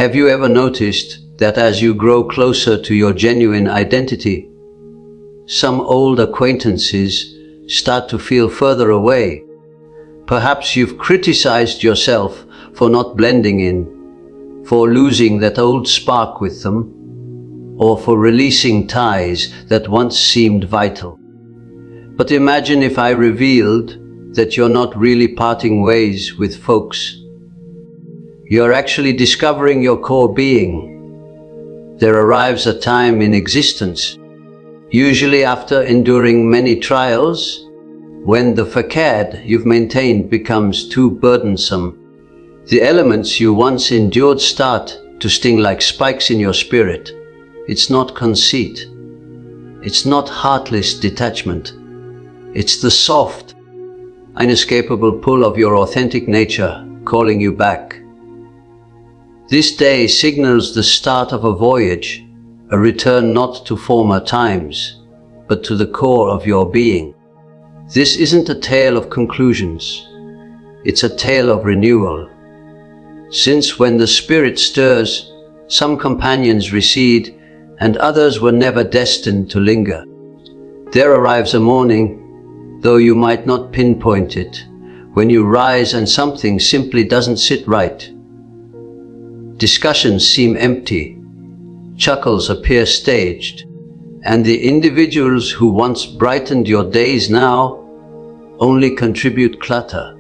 Have you ever noticed that as you grow closer to your genuine identity, some old acquaintances start to feel further away? Perhaps you've criticized yourself for not blending in, for losing that old spark with them, or for releasing ties that once seemed vital. But imagine if I revealed that you're not really parting ways with folks. You're actually discovering your core being. There arrives a time in existence, usually after enduring many trials, when the facade you've maintained becomes too burdensome. The elements you once endured start to sting like spikes in your spirit. It's not conceit. It's not heartless detachment. It's the soft, inescapable pull of your authentic nature calling you back. This day signals the start of a voyage, a return not to former times, but to the core of your being. This isn't a tale of conclusions. It's a tale of renewal. Since when the spirit stirs, some companions recede, and others were never destined to linger. There arrives a morning, though you might not pinpoint it, when you rise and something simply doesn't sit right. Discussions seem empty, chuckles appear staged, and the individuals who once brightened your days now only contribute clutter.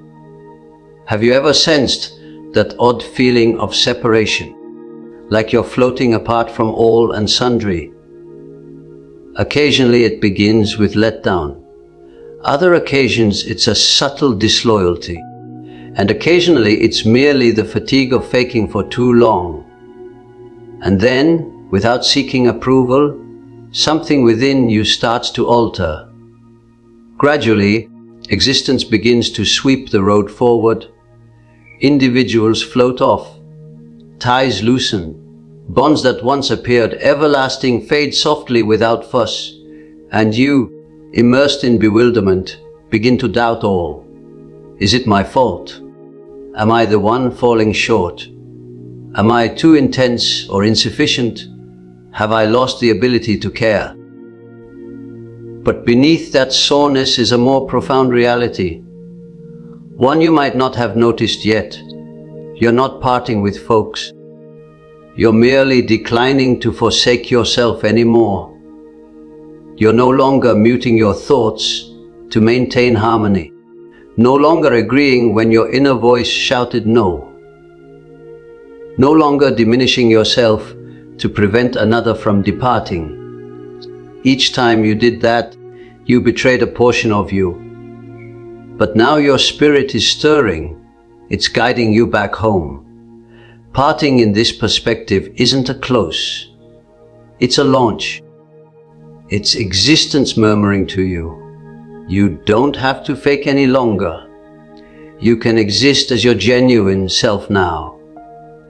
Have you ever sensed that odd feeling of separation, like you're floating apart from all and sundry? Occasionally it begins with letdown. Other occasions it's a subtle disloyalty. And occasionally it's merely the fatigue of faking for too long. And then, without seeking approval, something within you starts to alter. Gradually, existence begins to sweep the road forward. Individuals float off. Ties loosen. Bonds that once appeared everlasting fade softly without fuss. And you, immersed in bewilderment, begin to doubt all. Is it my fault? Am I the one falling short? Am I too intense or insufficient? Have I lost the ability to care? But beneath that soreness is a more profound reality, one you might not have noticed yet. You're not parting with folks. You're merely declining to forsake yourself anymore. You're no longer muting your thoughts to maintain harmony. No longer agreeing when your inner voice shouted no. No longer diminishing yourself to prevent another from departing. Each time you did that, you betrayed a portion of you. But now your spirit is stirring. It's guiding you back home. Parting in this perspective isn't a close. It's a launch. It's existence murmuring to you. You don't have to fake any longer. You can exist as your genuine self now.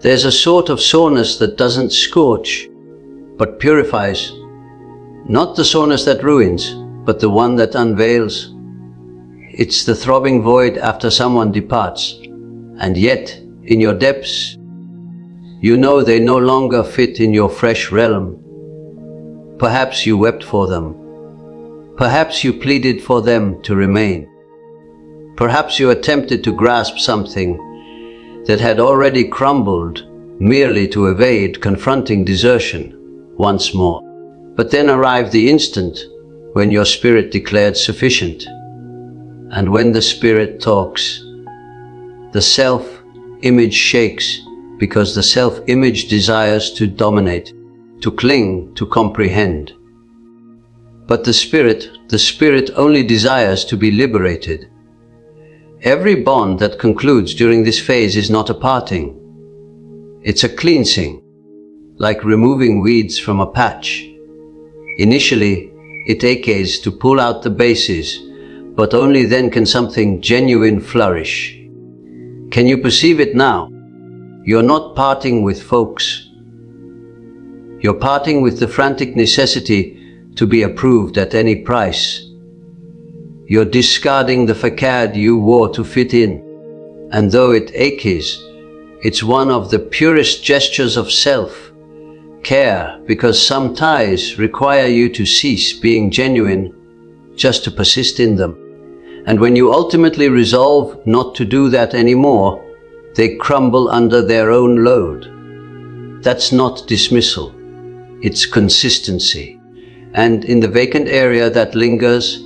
There's a sort of soreness that doesn't scorch, but purifies. Not the soreness that ruins, but the one that unveils. It's the throbbing void after someone departs, and yet, in your depths, you know they no longer fit in your fresh realm. Perhaps you wept for them. Perhaps you pleaded for them to remain. Perhaps you attempted to grasp something that had already crumbled merely to evade confronting desertion once more. But then arrived the instant when your spirit declared sufficient. And when the spirit talks, the self-image shakes because the self-image desires to dominate, to cling, to comprehend. But the spirit only desires to be liberated. Every bond that concludes during this phase is not a parting. It's a cleansing, like removing weeds from a patch. Initially, it aches to pull out the bases, but only then can something genuine flourish. Can you perceive it now? You're not parting with folks. You're parting with the frantic necessity to be approved at any price. You're discarding the facade you wore to fit in, and though it aches, It's one of the purest gestures of self-care, because some ties require you to cease being genuine just to persist in them. And when you ultimately resolve not to do that anymore, they crumble under their own load. That's not dismissal, it's consistency. And in the vacant area that lingers,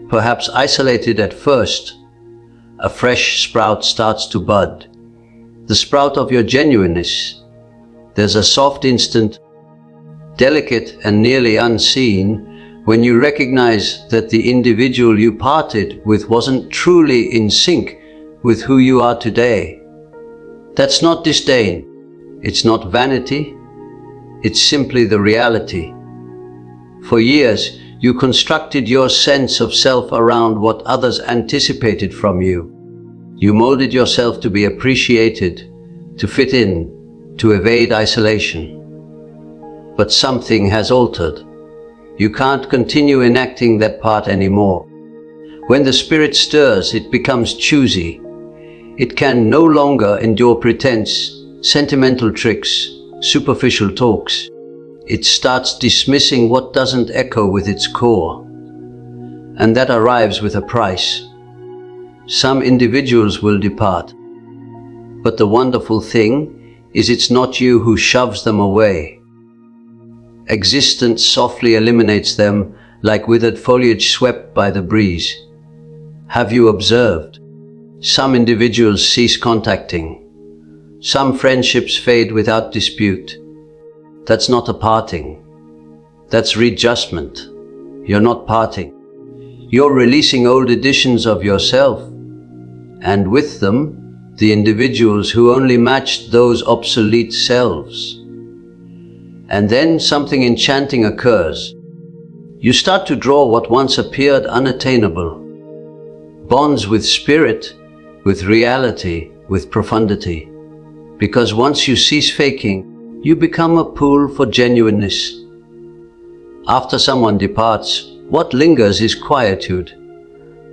perhaps isolated at first, a fresh sprout starts to bud. The sprout of your genuineness. There's a soft instant, delicate and nearly unseen, when you recognize that the individual you parted with wasn't truly in sync with who you are today. That's not disdain. It's not vanity. It's simply the reality. For years, you constructed your sense of self around what others anticipated from you. You molded yourself to be appreciated, to fit in, to evade isolation. But something has altered. You can't continue enacting that part anymore. When the spirit stirs, it becomes choosy. It can no longer endure pretense, sentimental tricks, superficial talks. It starts dismissing what doesn't echo with its core. And that arrives with a price. Some individuals will depart. But the wonderful thing is it's not you who shoves them away. Existence softly eliminates them like withered foliage swept by the breeze. Have you observed? Some individuals cease contacting. Some friendships fade without dispute. That's not a parting. That's readjustment. You're not parting. You're releasing old editions of yourself, and with them, the individuals who only matched those obsolete selves. And then something enchanting occurs. You start to draw what once appeared unattainable. Bonds with spirit, with reality, with profundity. Because once you cease faking, you become a pool for genuineness. After someone departs, what lingers is quietude.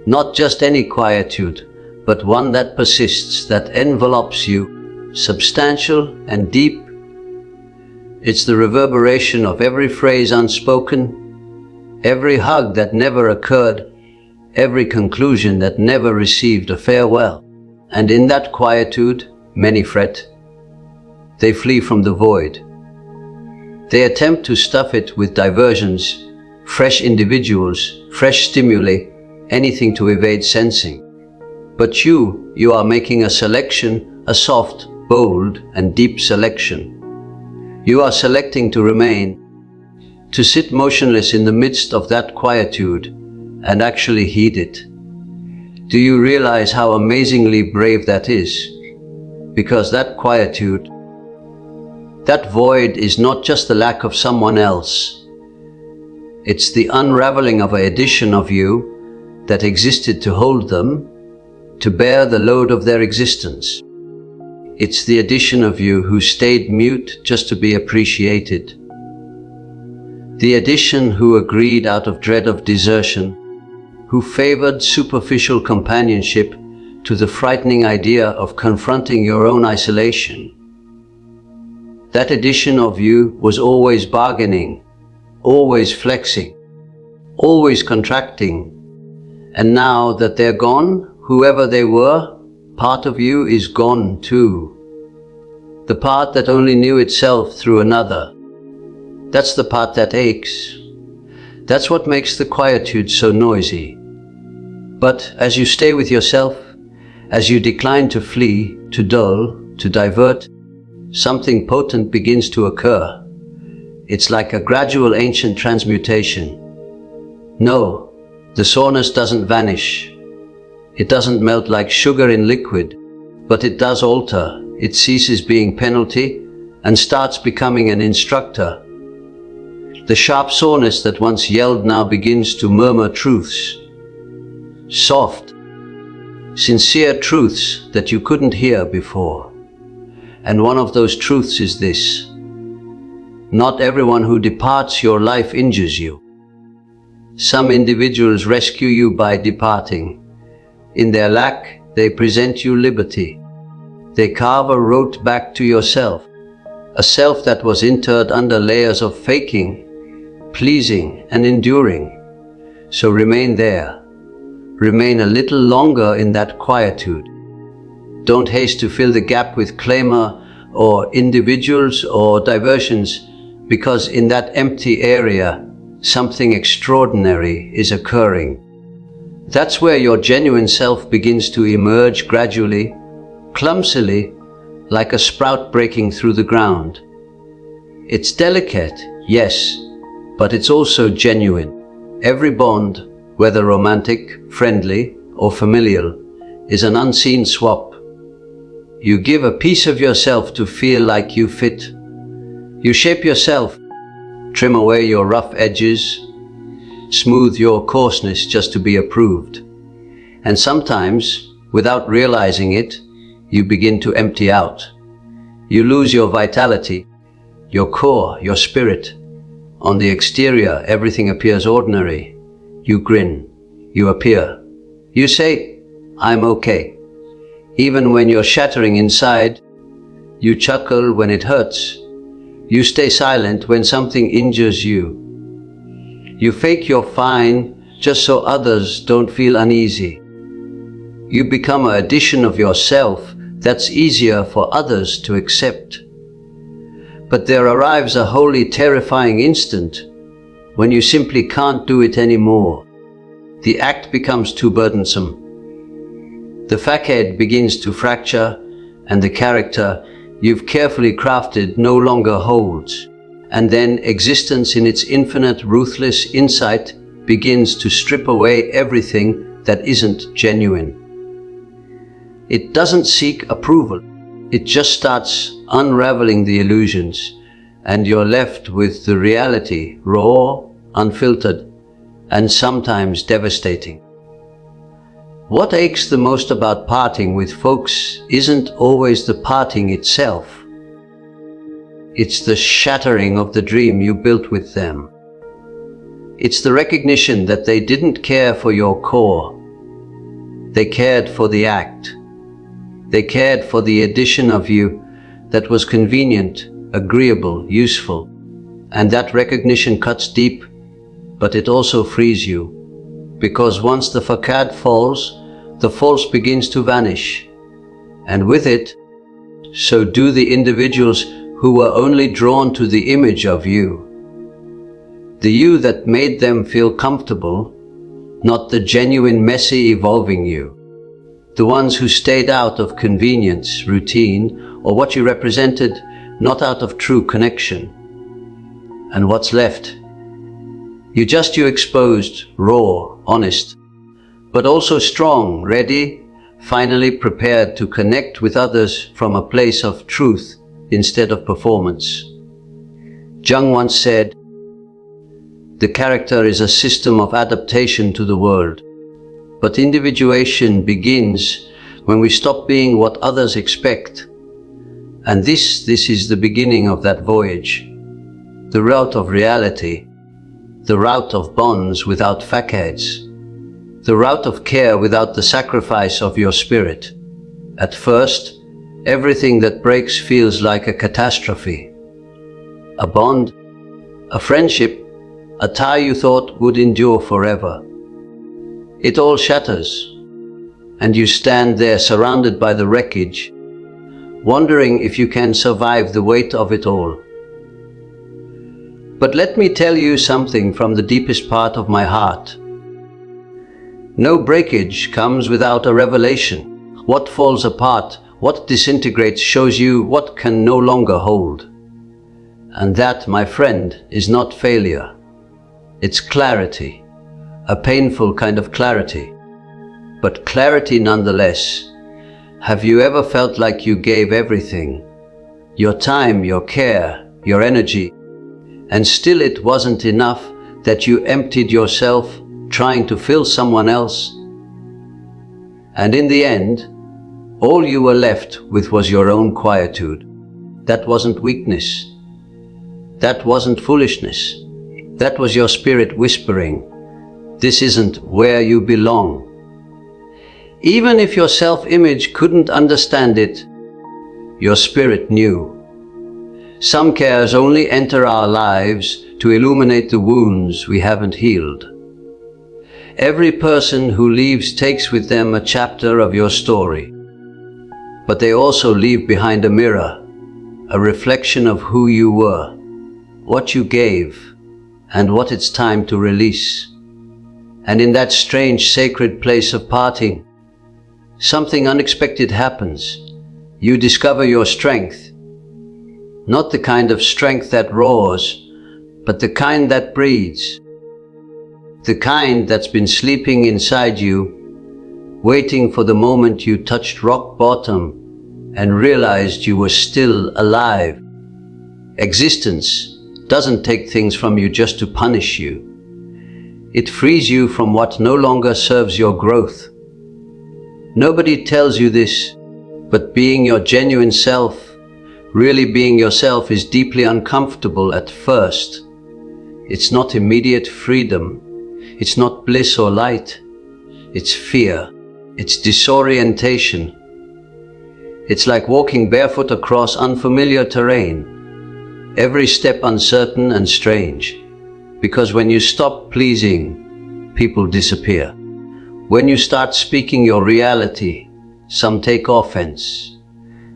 Not just any quietude, but one that persists, that envelopes you, substantial and deep. It's the reverberation of every phrase unspoken, every hug that never occurred, every conclusion that never received a farewell. And in that quietude, many fret. They flee from the void. They attempt to stuff it with diversions, fresh individuals, fresh stimuli, anything to evade sensing. But you are making a selection, a soft, bold, and deep selection. You are selecting to remain, to sit motionless in the midst of that quietude and actually heed it. Do you realize how amazingly brave that is? Because that quietude, that void is not just the lack of someone else. It's the unraveling of an edition of you that existed to hold them, to bear the load of their existence. It's the edition of you who stayed mute just to be appreciated. The edition who agreed out of dread of desertion, who favored superficial companionship to the frightening idea of confronting your own isolation. That edition of you was always bargaining, always flexing, always contracting. And now that they're gone, whoever they were, part of you is gone too. The part that only knew itself through another. That's the part that aches. That's what makes the quietude so noisy. But as you stay with yourself, as you decline to flee, to dull, to divert, something potent begins to occur. It's like a gradual ancient transmutation. No, the soreness doesn't vanish. It doesn't melt like sugar in liquid, but it does alter. It ceases being penalty and starts becoming an instructor. The sharp soreness that once yelled now begins to murmur truths. Soft, sincere truths that you couldn't hear before. And one of those truths is this: not everyone who departs your life injures you. Some individuals rescue you by departing. In their lack, they present you liberty. They carve a road back to yourself, a self that was interred under layers of faking, pleasing, and enduring. So remain there. Remain a little longer in that quietude. Don't haste to fill the gap with clamor or individuals or diversions, because in that empty area, something extraordinary is occurring. That's where your genuine self begins to emerge gradually, clumsily, like a sprout breaking through the ground. It's delicate, yes, but it's also genuine. Every bond, whether romantic, friendly, or familial, is an unseen swap. You give a piece of yourself to feel like you fit. You shape yourself, trim away your rough edges, smooth your coarseness just to be approved. And sometimes, without realizing it, you begin to empty out. You lose your vitality, your core, your spirit. On the exterior, everything appears ordinary. You grin, you appear. You say, "I'm okay." Even when you're shattering inside, you chuckle when it hurts. You stay silent when something injures you. You fake you're fine just so others don't feel uneasy. You become an addition of yourself that's easier for others to accept. But there arrives a wholly terrifying instant when you simply can't do it anymore. The act becomes too burdensome. The facade begins to fracture, and the character you've carefully crafted no longer holds. And then existence in its infinite, ruthless insight begins to strip away everything that isn't genuine. It doesn't seek approval. It just starts unraveling the illusions, and you're left with the reality, raw, unfiltered, and sometimes devastating. What aches the most about parting with folks isn't always the parting itself. It's the shattering of the dream you built with them. It's the recognition that they didn't care for your core. They cared for the act. They cared for the addition of you that was convenient, agreeable, useful. And that recognition cuts deep, but it also frees you. Because once the facade falls, the false begins to vanish. And with it, so do the individuals who were only drawn to the image of you. The you that made them feel comfortable, not the genuine, messy, evolving you. The ones who stayed out of convenience, routine, or what you represented, not out of true connection. And what's left? You exposed, raw, honest, but also strong, ready, finally prepared to connect with others from a place of truth instead of performance. Jung once said, "The character is a system of adaptation to the world, but individuation begins when we stop being what others expect. And this is the beginning of that voyage, the route of reality, the route of bonds without facades, the route of care without the sacrifice of your spirit. At first, everything that breaks feels like a catastrophe. A bond, a friendship, a tie you thought would endure forever. It all shatters, and you stand there surrounded by the wreckage, wondering if you can survive the weight of it all. But let me tell you something from the deepest part of my heart. No breakage comes without a revelation. What falls apart, what disintegrates shows you what can no longer hold. And that, my friend, is not failure. It's clarity, a painful kind of clarity, but clarity nonetheless. Have you ever felt like you gave everything? Your time, your care, your energy, and still it wasn't enough, that you emptied yourself trying to fill someone else? And in the end, all you were left with was your own quietude. That wasn't weakness. That wasn't foolishness. That was your spirit whispering, "This isn't where you belong." Even if your self-image couldn't understand it, your spirit knew. Some cares only enter our lives to illuminate the wounds we haven't healed. Every person who leaves takes with them a chapter of your story. But they also leave behind a mirror, a reflection of who you were, what you gave, and what it's time to release. And in that strange sacred place of parting, something unexpected happens. You discover your strength. Not the kind of strength that roars, but the kind that breathes. The kind that's been sleeping inside you, waiting for the moment you touched rock bottom and realized you were still alive. Existence doesn't take things from you just to punish you. It frees you from what no longer serves your growth. Nobody tells you this, but being your genuine self, really being yourself, is deeply uncomfortable at first. It's not immediate freedom. It's not bliss or light. It's fear. It's disorientation. It's like walking barefoot across unfamiliar terrain, every step uncertain and strange. Because when you stop pleasing, people disappear. When you start speaking your reality, some take offense.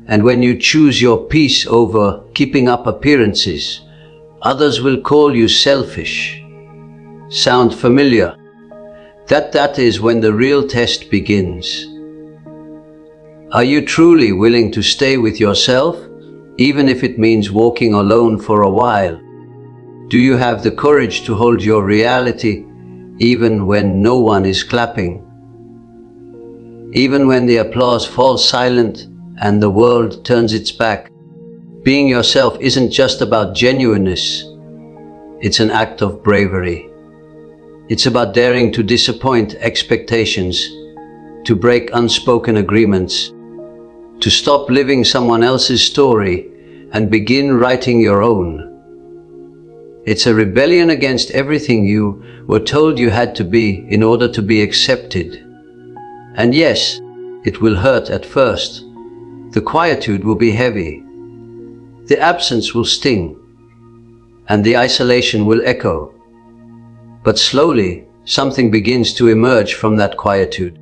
And when you choose your peace over keeping up appearances, others will call you selfish. Sound familiar? That is when the real test begins. Are you truly willing to stay with yourself, even if it means walking alone for a while? Do you have the courage to hold your reality, even when no one is clapping? Even when the applause falls silent and the world turns its back? Being yourself isn't just about genuineness. It's an act of bravery. It's about daring to disappoint expectations, to break unspoken agreements, to stop living someone else's story and begin writing your own. It's a rebellion against everything you were told you had to be in order to be accepted. And yes, it will hurt at first. The quietude will be heavy. The absence will sting. And the isolation will echo. But slowly, something begins to emerge from that quietude.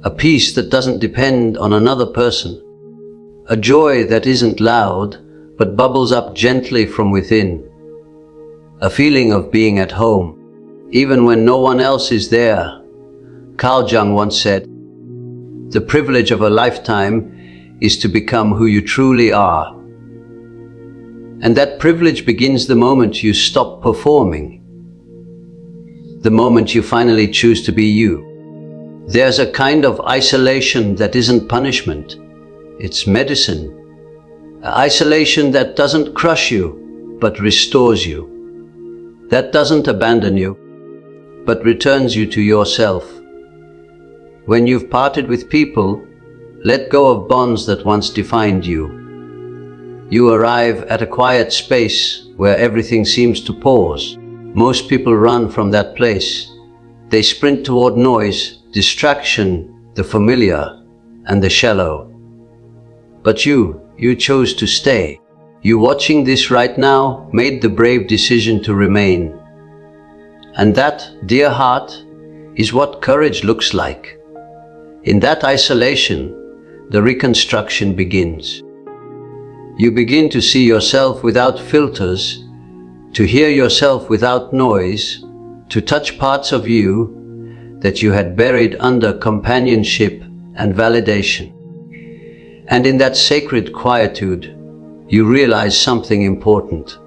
A peace that doesn't depend on another person. A joy that isn't loud, but bubbles up gently from within. A feeling of being at home, even when no one else is there. Carl Jung once said, "The privilege of a lifetime is to become who you truly are." And that privilege begins the moment you stop performing. The moment you finally choose to be you. There's a kind of isolation that isn't punishment. It's medicine. Isolation that doesn't crush you, but restores you. That doesn't abandon you, but returns you to yourself. When you've parted with people, let go of bonds that once defined you. You arrive at a quiet space where everything seems to pause. Most people run from that place. They sprint toward noise, distraction, the familiar, and the shallow. But you chose to stay. You watching this right now made the brave decision to remain. And that, dear heart, is what courage looks like. In that isolation, the reconstruction begins. You begin to see yourself without filters, to hear yourself without noise, to touch parts of you that you had buried under companionship and validation. And in that sacred quietude, you realize something important.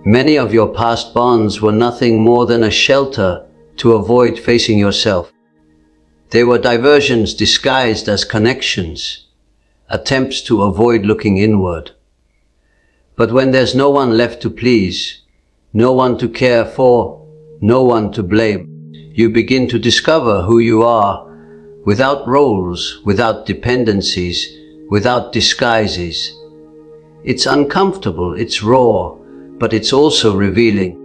Many of your past bonds were nothing more than a shelter to avoid facing yourself. They were diversions disguised as connections, attempts to avoid looking inward. But when there's no one left to please, no one to care for, no one to blame, you begin to discover who you are, without roles, without dependencies, without disguises. It's uncomfortable, it's raw, but it's also revealing.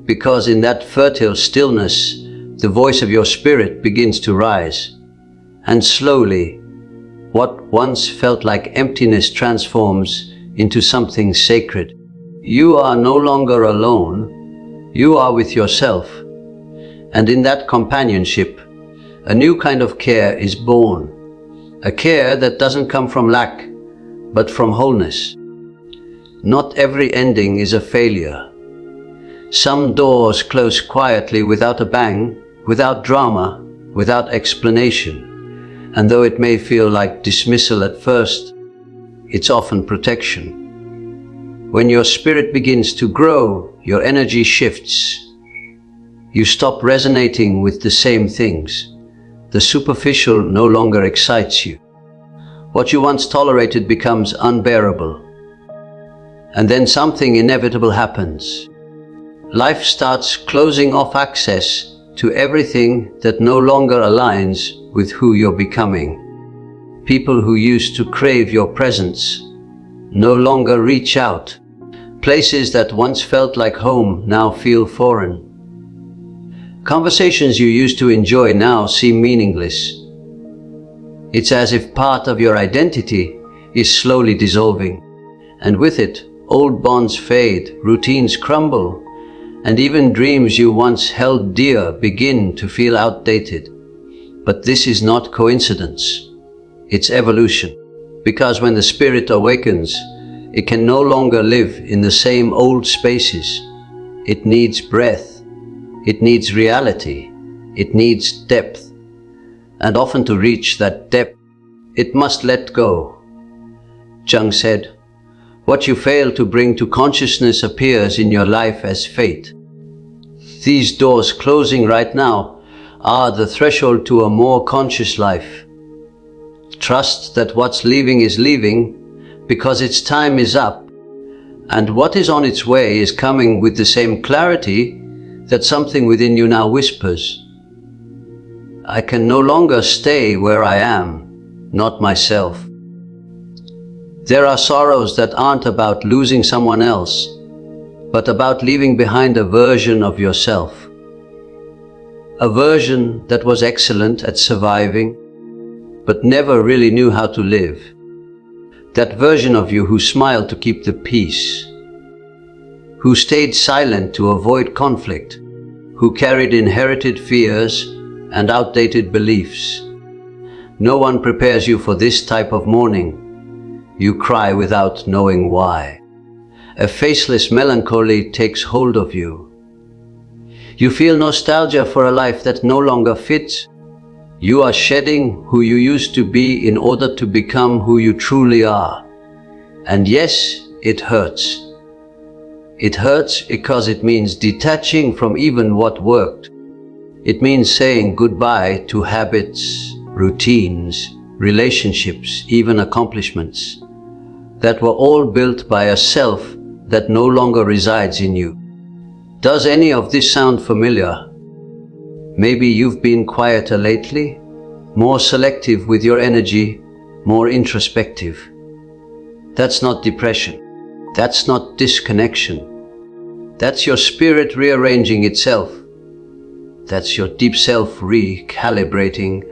Because in that fertile stillness, the voice of your spirit begins to rise. And slowly, What once felt like emptiness transforms into something sacred. You are no longer alone. You are with yourself. And in that companionship, a new kind of care is born. A care that doesn't come from lack, but from wholeness. Not every ending is a failure. Some doors close quietly without a bang, without drama, without explanation. And though it may feel like dismissal at first, it's often protection. When your spirit begins to grow, your energy shifts. You stop resonating with the same things. The superficial no longer excites you. What you once tolerated becomes unbearable. And then something inevitable happens. Life starts closing off access to everything that no longer aligns with who you're becoming. People who used to crave your presence no longer reach out. Places that once felt like home now feel foreign. Conversations you used to enjoy now seem meaningless. It's as if part of your identity is slowly dissolving, and with it, old bonds fade, routines crumble, and even dreams you once held dear begin to feel outdated. But this is not coincidence. It's evolution. Because when the spirit awakens, it can no longer live in the same old spaces. It needs breath. It needs reality. It needs depth. And often to reach that depth, it must let go. Jung said, "What you fail to bring to consciousness appears in your life as fate." These doors closing right now are the threshold to a more conscious life. Trust that what's leaving is leaving because its time is up, and what is on its way is coming with the same clarity that something within you now whispers, "I can no longer stay where I am, not myself." There are sorrows that aren't about losing someone else, but about leaving behind a version of yourself. A version that was excellent at surviving, but never really knew how to live. That version of you who smiled to keep the peace, who stayed silent to avoid conflict, who carried inherited fears and outdated beliefs. No one prepares you for this type of mourning. You cry without knowing why. A faceless melancholy takes hold of you. You feel nostalgia for a life that no longer fits. You are shedding who you used to be in order to become who you truly are. And yes, it hurts. It hurts because it means detaching from even what worked. It means saying goodbye to habits, routines, relationships, even accomplishments that were all built by a self that no longer resides in you. Does any of this sound familiar? Maybe you've been quieter lately, more selective with your energy, more introspective. That's not depression. That's not disconnection. That's your spirit rearranging itself. That's your deep self recalibrating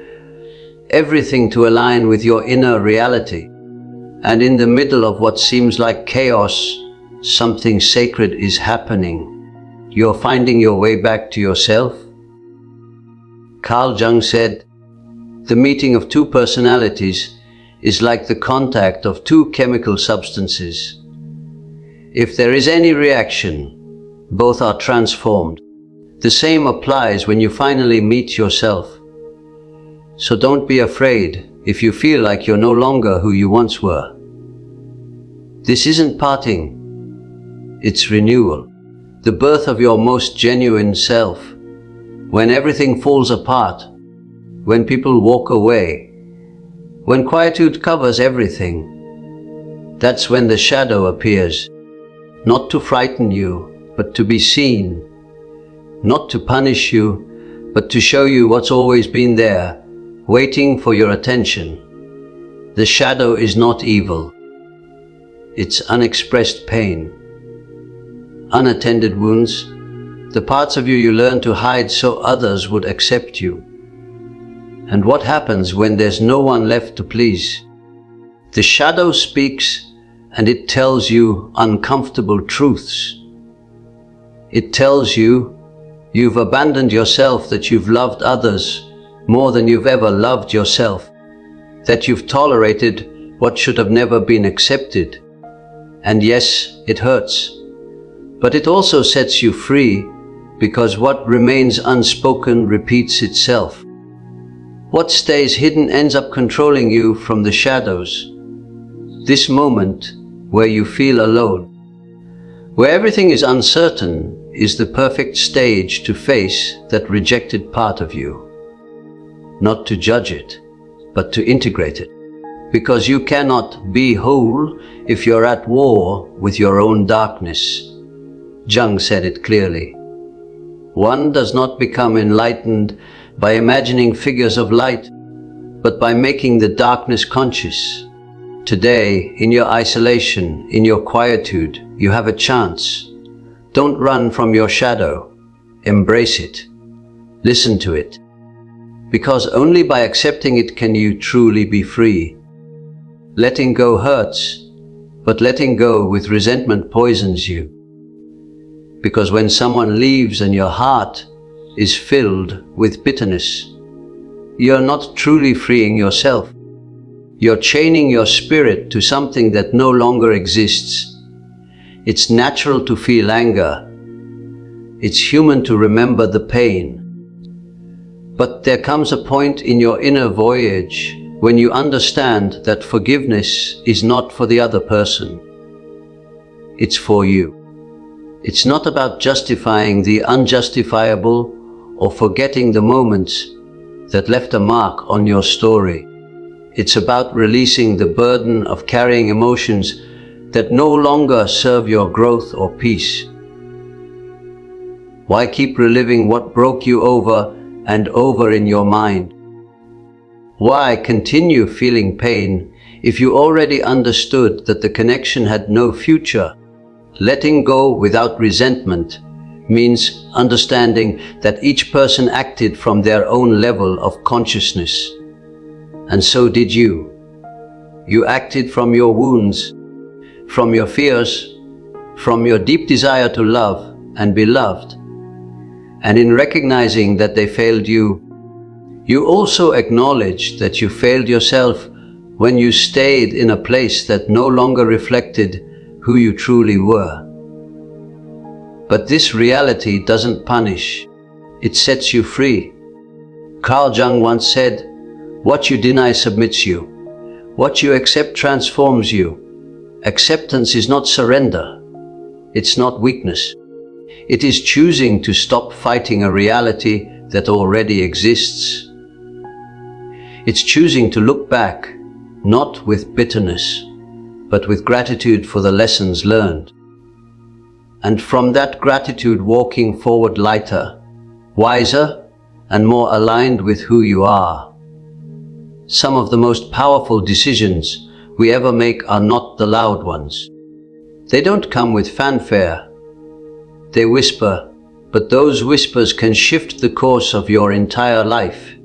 everything to align with your inner reality. And in the middle of what seems like chaos, something sacred is happening. You're finding your way back to yourself. Carl Jung said, "The meeting of two personalities is like the contact of two chemical substances. If there is any reaction, both are transformed. The same applies when you finally meet yourself. So don't be afraid if you feel like you're no longer who you once were. This isn't parting, it's renewal. The birth of your most genuine self. When everything falls apart, when people walk away, when quietude covers everything, that's when the shadow appears, not to frighten you, but to be seen, not to punish you, but to show you what's always been there, waiting for your attention. The shadow is not evil. It's unexpressed pain, unattended wounds, the parts of you you learn to hide so others would accept you. And what happens when there's no one left to please? The shadow speaks, and it tells you uncomfortable truths. It tells you you've abandoned yourself, that you've loved others more than you've ever loved yourself, that you've tolerated what should have never been accepted. And yes, it hurts, but it also sets you free, because what remains unspoken repeats itself. What stays hidden ends up controlling you from the shadows. This moment where you feel alone, where everything is uncertain, is the perfect stage to face that rejected part of you. Not to judge it, but to integrate it. Because you cannot be whole if you're at war with your own darkness. Jung said it clearly. One does not become enlightened by imagining figures of light, but by making the darkness conscious. Today, in your isolation, in your quietude, you have a chance. Don't run from your shadow. Embrace it. Listen to it. Because only by accepting it can you truly be free. Letting go hurts, but letting go with resentment poisons you. Because when someone leaves and your heart is filled with bitterness, you're not truly freeing yourself. You're chaining your spirit to something that no longer exists. It's natural to feel anger. It's human to remember the pain. But there comes a point in your inner voyage when you understand that forgiveness is not for the other person. It's for you. It's not about justifying the unjustifiable or forgetting the moments that left a mark on your story. It's about releasing the burden of carrying emotions that no longer serve your growth or peace. Why keep reliving what broke you over and over in your mind? Why continue feeling pain if you already understood that the connection had no future? Letting go without resentment means understanding that each person acted from their own level of consciousness. And so did you. You acted from your wounds, from your fears, from your deep desire to love and be loved. And in recognizing that they failed you, you also acknowledged that you failed yourself when you stayed in a place that no longer reflected who you truly were. But this reality doesn't punish, it sets you free. Carl Jung once said, "What you deny submits you. What you accept transforms you." Acceptance is not surrender. It's not weakness. It is choosing to stop fighting a reality that already exists. It's choosing to look back, not with bitterness, but with gratitude for the lessons learned. And from that gratitude, walking forward lighter, wiser, and more aligned with who you are. Some of the most powerful decisions we ever make are not the loud ones. They don't come with fanfare. They whisper, but those whispers can shift the course of your entire life.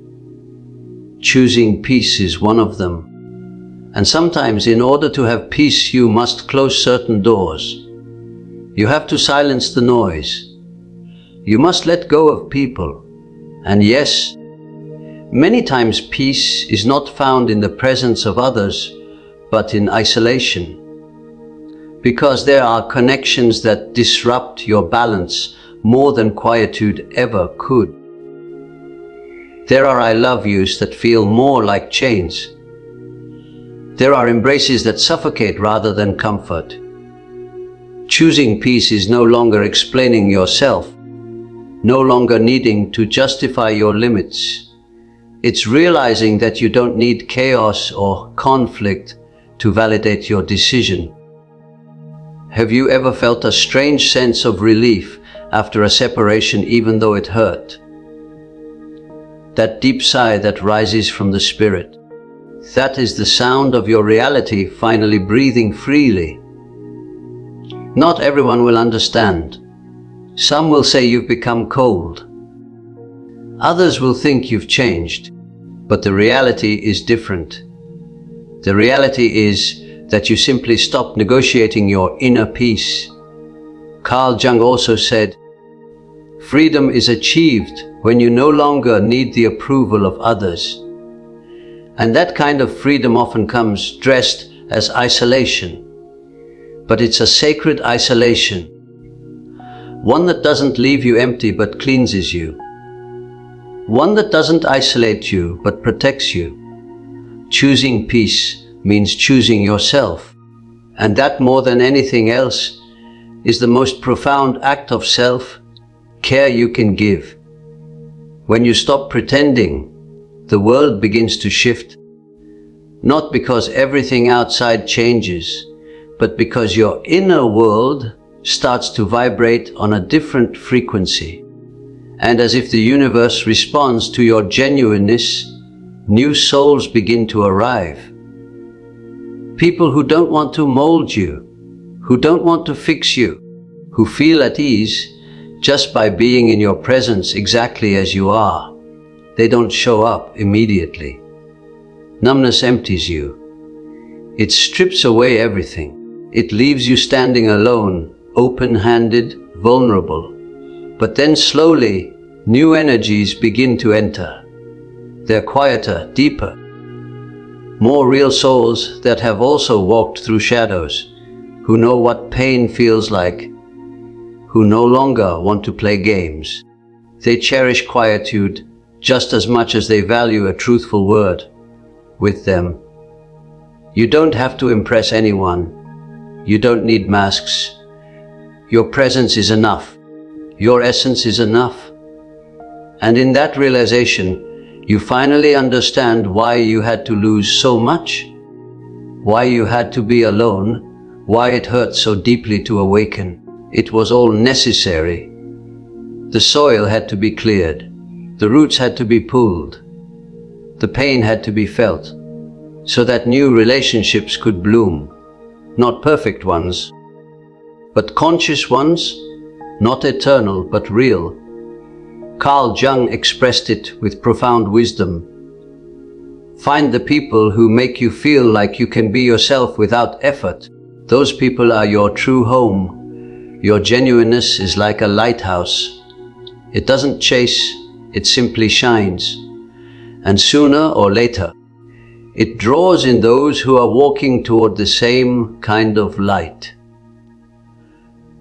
Choosing peace is one of them. And sometimes in order to have peace, you must close certain doors. You have to silence the noise. You must let go of people. And yes, many times peace is not found in the presence of others, but in isolation. Because there are connections that disrupt your balance more than quietude ever could. There are I love yous that feel more like chains. There are embraces that suffocate rather than comfort. Choosing peace is no longer explaining yourself, no longer needing to justify your limits. It's realizing that you don't need chaos or conflict to validate your decision. Have you ever felt a strange sense of relief after a separation, even though it hurt? That deep sigh that rises from the spirit. That is the sound of your reality finally breathing freely. Not everyone will understand. Some will say you've become cold. Others will think you've changed, but the reality is different. The reality is that you simply stop negotiating your inner peace. Carl Jung also said, "Freedom is achieved when you no longer need the approval of others." And that kind of freedom often comes dressed as isolation. But it's a sacred isolation. One that doesn't leave you empty but cleanses you. One that doesn't isolate you but protects you. Choosing peace means choosing yourself. And that, more than anything else, is the most profound act of self-care you can give. When you stop pretending, the world begins to shift. Not because everything outside changes, but because your inner world starts to vibrate on a different frequency. And as if the universe responds to your genuineness, new souls begin to arrive. People who don't want to mold you, who don't want to fix you, who feel at ease just by being in your presence exactly as you are. They don't show up immediately. Numbness empties you. It strips away everything. It leaves you standing alone, open-handed, vulnerable. But then slowly, new energies begin to enter. They're quieter, deeper. More real souls that have also walked through shadows, who know what pain feels like, who no longer want to play games. They cherish quietude just as much as they value a truthful word with them. You don't have to impress anyone. You don't need masks. Your presence is enough. Your essence is enough. And in that realization, you finally understand why you had to lose so much, why you had to be alone, why it hurt so deeply to awaken. It was all necessary. The soil had to be cleared. The roots had to be pulled. The pain had to be felt, so that new relationships could bloom. Not perfect ones, but conscious ones, not eternal but real. Carl Jung expressed it with profound wisdom. Find the people who make you feel like you can be yourself without effort. Those people are your true home. Your genuineness is like a lighthouse. It doesn't chase, it simply shines. And sooner or later, it draws in those who are walking toward the same kind of light.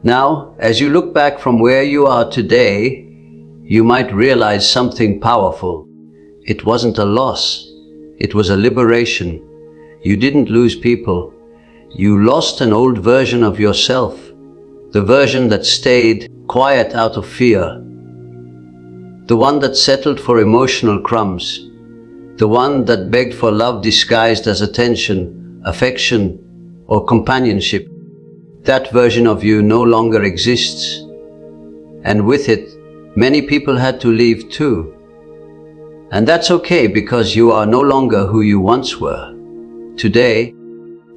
Now, as you look back from where you are today, you might realize something powerful. It wasn't a loss. It was a liberation. You didn't lose people. You lost an old version of yourself, the version that stayed quiet out of fear, the one that settled for emotional crumbs, the one that begged for love disguised as attention, affection, or companionship. That version of you no longer exists. And with it, many people had to leave too. And that's okay, because you are no longer who you once were. Today,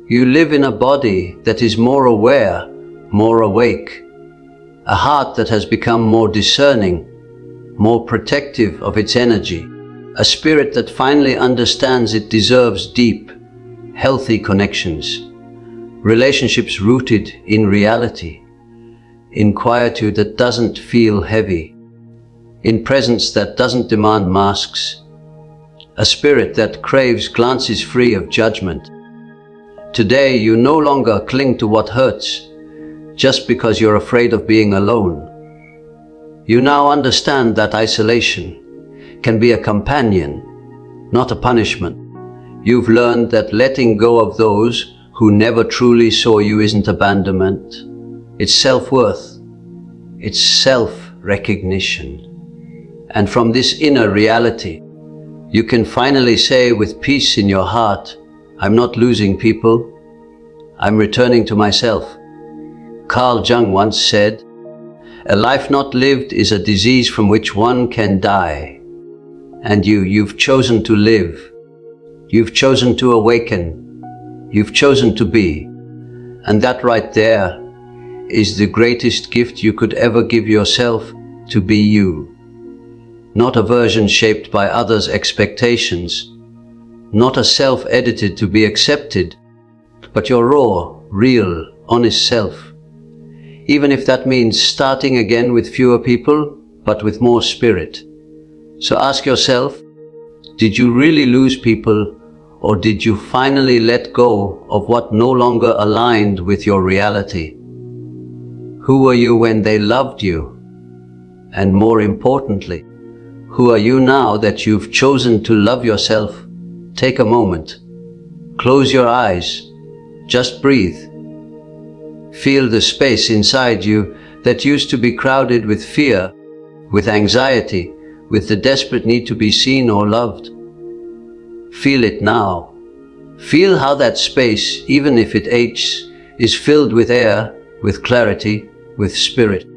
you live in a body that is more aware, more awake, a heart that has become more discerning, more protective of its energy, a spirit that finally understands it deserves deep, healthy connections, relationships rooted in reality, in quietude that doesn't feel heavy, in presence that doesn't demand masks, a spirit that craves glances free of judgment. Today, you no longer cling to what hurts just because you're afraid of being alone. You now understand that isolation can be a companion, not a punishment. You've learned that letting go of those who never truly saw you isn't abandonment. It's self-worth. It's self-recognition. And from this inner reality, you can finally say with peace in your heart, I'm not losing people. I'm returning to myself. Carl Jung once said, a life not lived is a disease from which one can die. And you've chosen to live. You've chosen to awaken. You've chosen to be. And that right there is the greatest gift you could ever give yourself, to be you. Not a version shaped by others' expectations. not a self edited to be accepted, but your raw, real, honest self. Even if that means starting again with fewer people, but with more spirit. So ask yourself, did you really lose people, or did you finally let go of what no longer aligned with your reality? Who were you when they loved you? And more importantly, who are you now that you've chosen to love yourself? Take a moment. Close your eyes. Just breathe. Feel the space inside you that used to be crowded with fear, with anxiety, with the desperate need to be seen or loved. Feel it now. Feel how that space, even if it aches, is filled with air, with clarity, with spirit.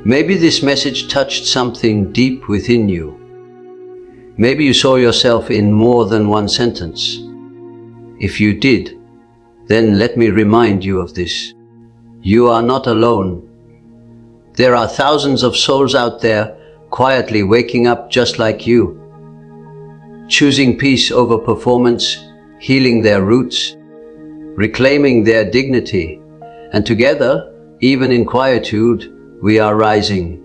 Maybe this message touched something deep within you. Maybe you saw yourself in more than one sentence. If you did, then let me remind you of this. You are not alone. There are thousands of souls out there quietly waking up just like you, choosing peace over performance, healing their roots, reclaiming their dignity, and together, even in quietude, we are rising.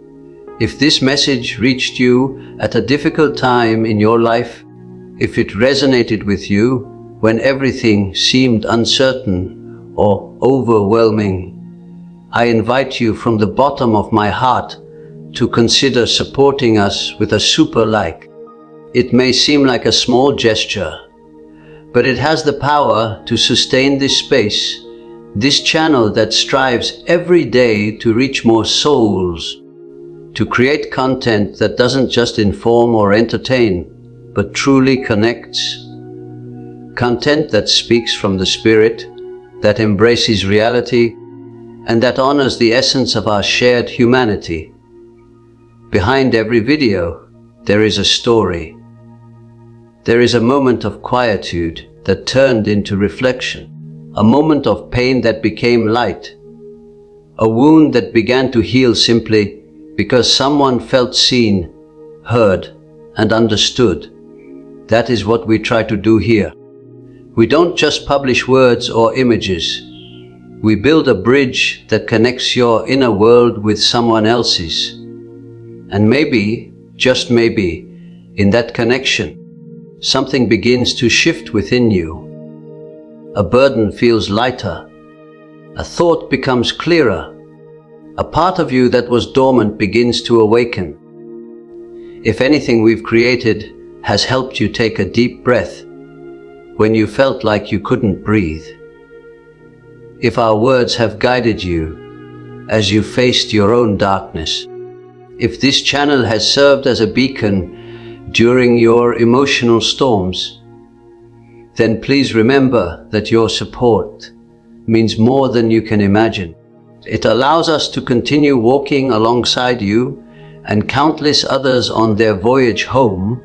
If this message reached you at a difficult time in your life, if it resonated with you when everything seemed uncertain or overwhelming, I invite you from the bottom of my heart to consider supporting us with a super like. It may seem like a small gesture, but it has the power to sustain this space, this channel that strives every day to reach more souls, to create content that doesn't just inform or entertain, but truly connects. Content that speaks from the spirit, that embraces reality, and that honors the essence of our shared humanity. Behind every video, there is a story. There is a moment of quietude that turned into reflection. A moment of pain that became light. A wound that began to heal simply because someone felt seen, heard, and understood. That is what we try to do here. We don't just publish words or images. We build a bridge that connects your inner world with someone else's. And maybe, just maybe, in that connection, something begins to shift within you. A burden feels lighter. A thought becomes clearer. A part of you that was dormant begins to awaken. If anything we've created has helped you take a deep breath when you felt like you couldn't breathe. If our words have guided you as you faced your own darkness. If this channel has served as a beacon during your emotional storms, then please remember that your support means more than you can imagine. It allows us to continue walking alongside you and countless others on their voyage home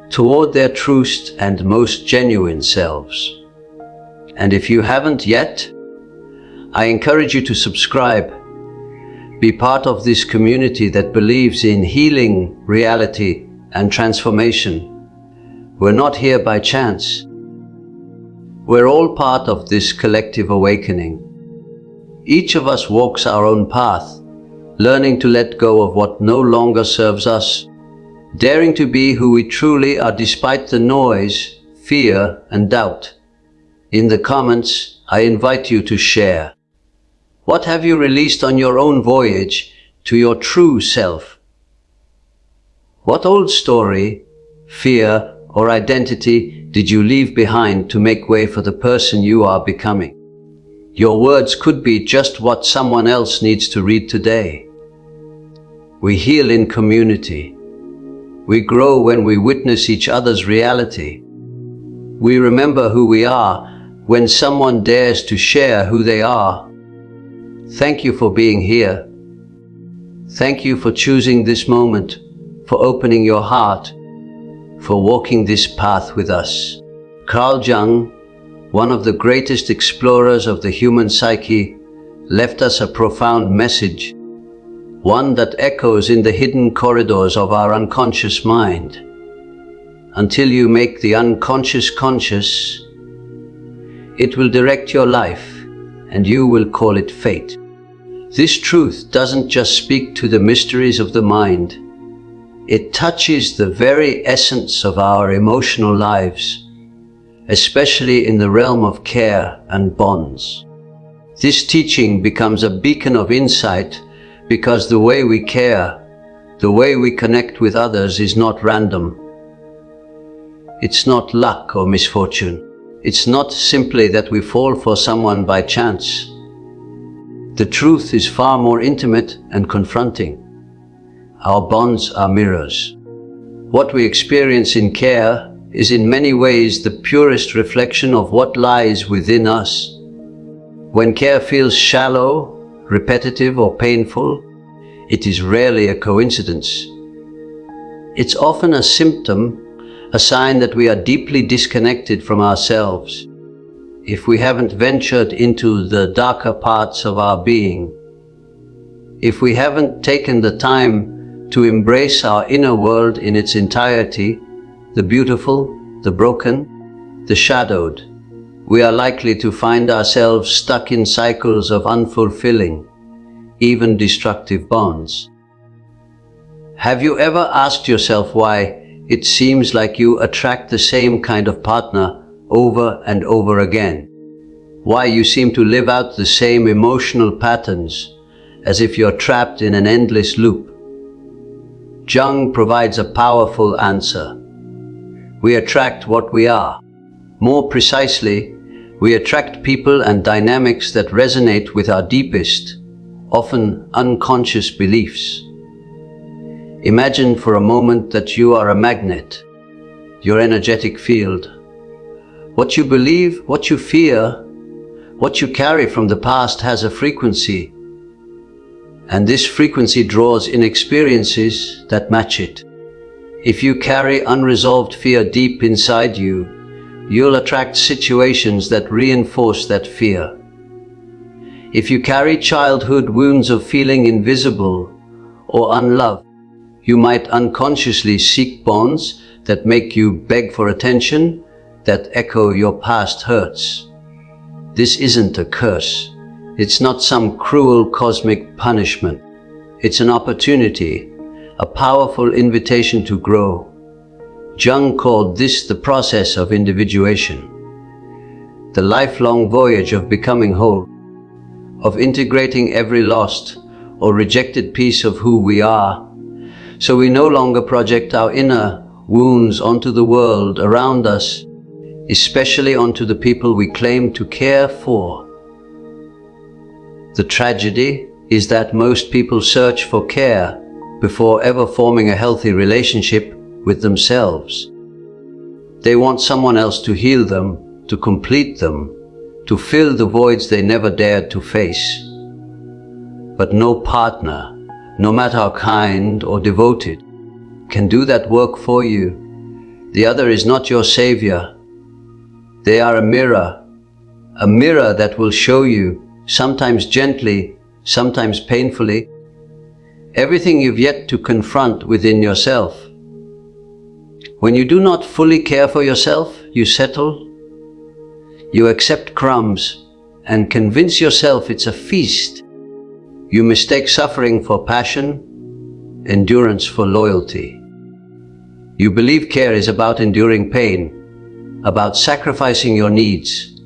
toward their truest and most genuine selves. And if you haven't yet, I encourage you to subscribe. Be part of this community that believes in healing, reality, and transformation. We're not here by chance. We're all part of this collective awakening. Each of us walks our own path, learning to let go of what no longer serves us, daring to be who we truly are despite the noise, fear, and doubt. In the comments, I invite you to share. What have you released on your own voyage to your true self? What old story, fear, or identity did you leave behind to make way for the person you are becoming? Your words could be just what someone else needs to read today. We heal in community. We grow when we witness each other's reality. We remember who we are when someone dares to share who they are. Thank you for being here. Thank you for choosing this moment, for opening your heart, for walking this path with us. Carl Jung, one of the greatest explorers of the human psyche, left us a profound message, one that echoes in the hidden corridors of our unconscious mind. until you make the unconscious conscious, it will direct your life, and you will call it fate. This truth doesn't just speak to the mysteries of the mind. It touches the very essence of our emotional lives, especially in the realm of care and bonds. This teaching becomes a beacon of insight because the way we care, the way we connect with others is not random. It's not luck or misfortune. It's not simply that we fall for someone by chance. The truth is far more intimate and confronting. Our bonds are mirrors. What we experience in care is in many ways the purest reflection of what lies within us. When care feels shallow, repetitive, or painful, it is rarely a coincidence. It's often a symptom, a sign that we are deeply disconnected from ourselves. If we haven't ventured into the darker parts of our being, if we haven't taken the time to embrace our inner world in its entirety, the beautiful, the broken, the shadowed, we are likely to find ourselves stuck in cycles of unfulfilling, even destructive bonds. Have you ever asked yourself why it seems like you attract the same kind of partner over and over again? Why you seem to live out the same emotional patterns as if you're trapped in an endless loop? Jung provides a powerful answer. We attract what we are. More precisely, we attract people and dynamics that resonate with our deepest, often unconscious beliefs. Imagine for a moment that you are a magnet, your energetic field. What you believe, what you fear, what you carry from the past has a frequency, and this frequency draws in experiences that match it. If you carry unresolved fear deep inside you, you'll attract situations that reinforce that fear. If you carry childhood wounds of feeling invisible or unloved, you might unconsciously seek bonds that make you beg for attention, that echo your past hurts. This isn't a curse. It's not some cruel cosmic punishment. It's an opportunity, a powerful invitation to grow. Jung called this the process of individuation, the lifelong voyage of becoming whole, of integrating every lost or rejected piece of who we are, so we no longer project our inner wounds onto the world around us, especially onto the people we claim to care for. The tragedy is that most people search for care before ever forming a healthy relationship with themselves. They want someone else to heal them, to complete them, to fill the voids they never dared to face. But no partner, no matter how kind or devoted, can do that work for you. The other is not your savior. They are a mirror that will show you, sometimes gently, sometimes painfully, everything you've yet to confront within yourself. When you do not fully care for yourself, you settle, you accept crumbs, and convince yourself it's a feast. You mistake suffering for passion, endurance for loyalty. You believe care is about enduring pain, about sacrificing your needs,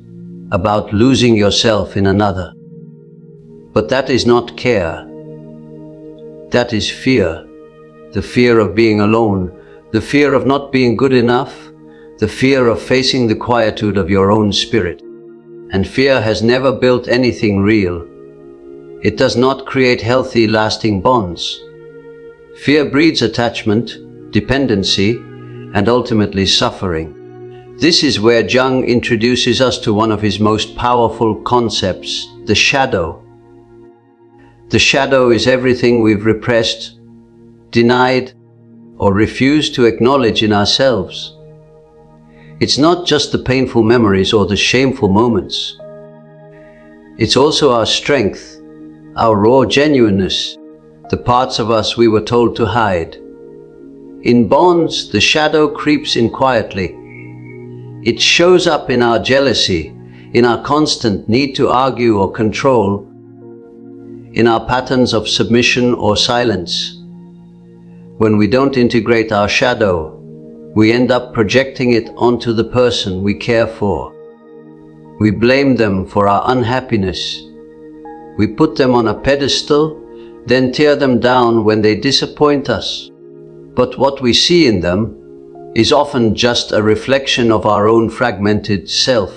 about losing yourself in another. But that is not care. That is fear. The fear of being alone, the fear of not being good enough, the fear of facing the quietude of your own spirit. And fear has never built anything real. It does not create healthy, lasting bonds. Fear breeds attachment, dependency, and ultimately suffering. This is where Jung introduces us to one of his most powerful concepts, the shadow. The shadow is everything we've repressed, denied, or refused to acknowledge in ourselves. It's not just the painful memories or the shameful moments. It's also our strength, our raw genuineness, the parts of us we were told to hide. In bonds, the shadow creeps in quietly. It shows up in our jealousy, in our constant need to argue or control, in our patterns of submission or silence. When we don't integrate our shadow, we end up projecting it onto the person we care for. We blame them for our unhappiness. We put them on a pedestal, then tear them down when they disappoint us. But what we see in them is often just a reflection of our own fragmented self.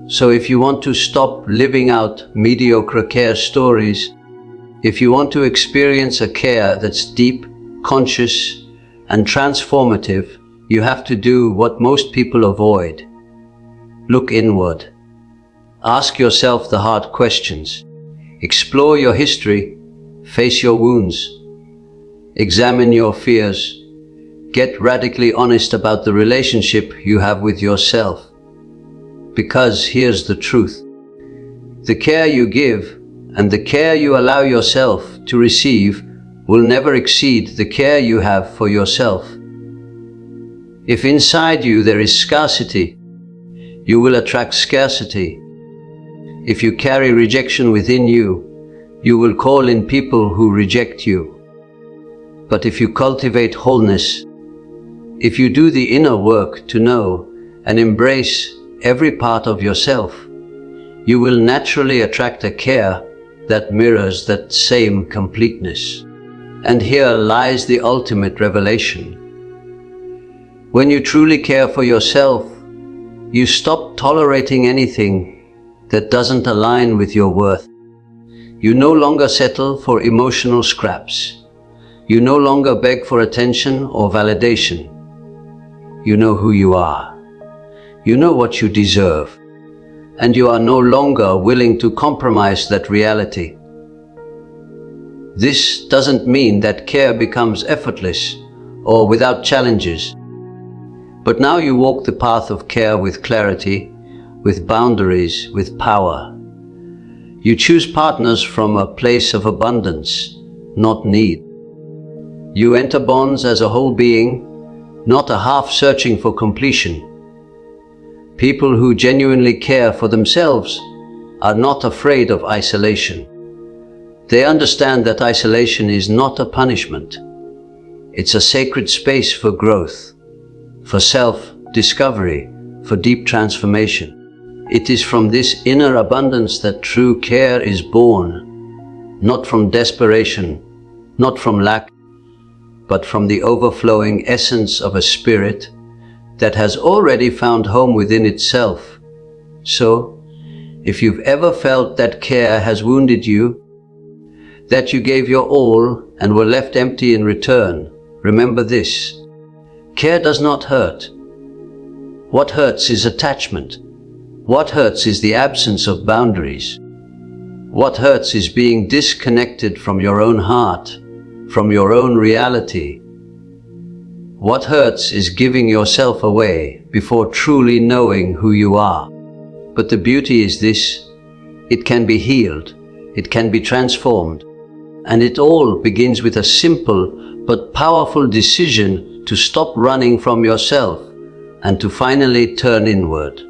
So if you want to stop living out mediocre care stories, if you want to experience a care that's deep, conscious, and transformative, you have to do what most people avoid. Look inward. Ask yourself the hard questions. Explore your history. Face your wounds. Examine your fears. Get radically honest about the relationship you have with yourself. Because here's the truth. The care you give and the care you allow yourself to receive will never exceed the care you have for yourself. If inside you there is scarcity, you will attract scarcity. If you carry rejection within you, you will call in people who reject you. But if you cultivate wholeness, if you do the inner work to know and embrace every part of yourself, you will naturally attract a care that mirrors that same completeness. And here lies the ultimate revelation. When you truly care for yourself, you stop tolerating anything that doesn't align with your worth. You no longer settle for emotional scraps. You no longer beg for attention or validation. You know who you are. You know what you deserve. And you are no longer willing to compromise that reality. This doesn't mean that care becomes effortless or without challenges. But now you walk the path of care with clarity, with boundaries, with power. You choose partners from a place of abundance, not need. You enter bonds as a whole being, not a half searching for completion. People who genuinely care for themselves are not afraid of isolation. They understand that isolation is not a punishment. It's a sacred space for growth, for self-discovery, for deep transformation. It is from this inner abundance that true care is born, not from desperation, not from lack, but from the overflowing essence of a spirit that has already found home within itself. So, if you've ever felt that care has wounded you, that you gave your all and were left empty in return, remember this: care does not hurt. What hurts is attachment. What hurts is the absence of boundaries. What hurts is being disconnected from your own heart, from your own reality. What hurts is giving yourself away before truly knowing who you are. But the beauty is this: it can be healed, it can be transformed, and it all begins with a simple but powerful decision to stop running from yourself and to finally turn inward.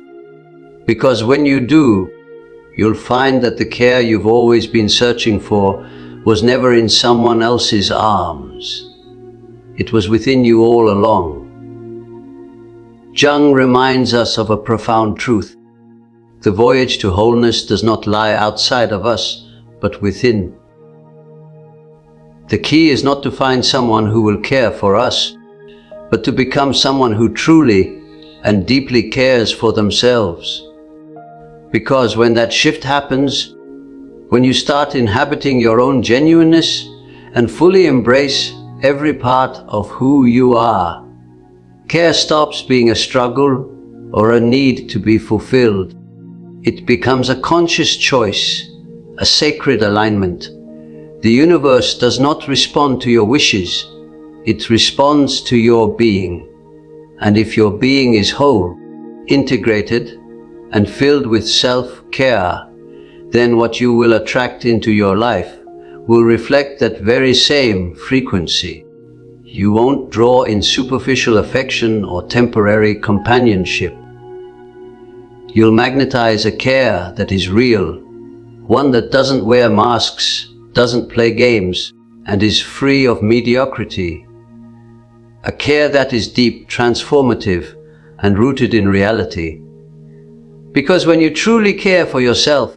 Because when you do, you'll find that the care you've always been searching for was never in someone else's arms. It was within you all along. Jung reminds us of a profound truth. The voyage to wholeness does not lie outside of us, but within. The key is not to find someone who will care for us, but to become someone who truly and deeply cares for themselves. Because when that shift happens, when you start inhabiting your own genuineness and fully embrace every part of who you are, care stops being a struggle or a need to be fulfilled. It becomes a conscious choice, a sacred alignment. The universe does not respond to your wishes, it responds to your being. And if your being is whole, integrated, and filled with self-care, then what you will attract into your life will reflect that very same frequency. You won't draw in superficial affection or temporary companionship. You'll magnetize a care that is real, one that doesn't wear masks, doesn't play games, and is free of mediocrity. A care that is deep, transformative, and rooted in reality. Because when you truly care for yourself,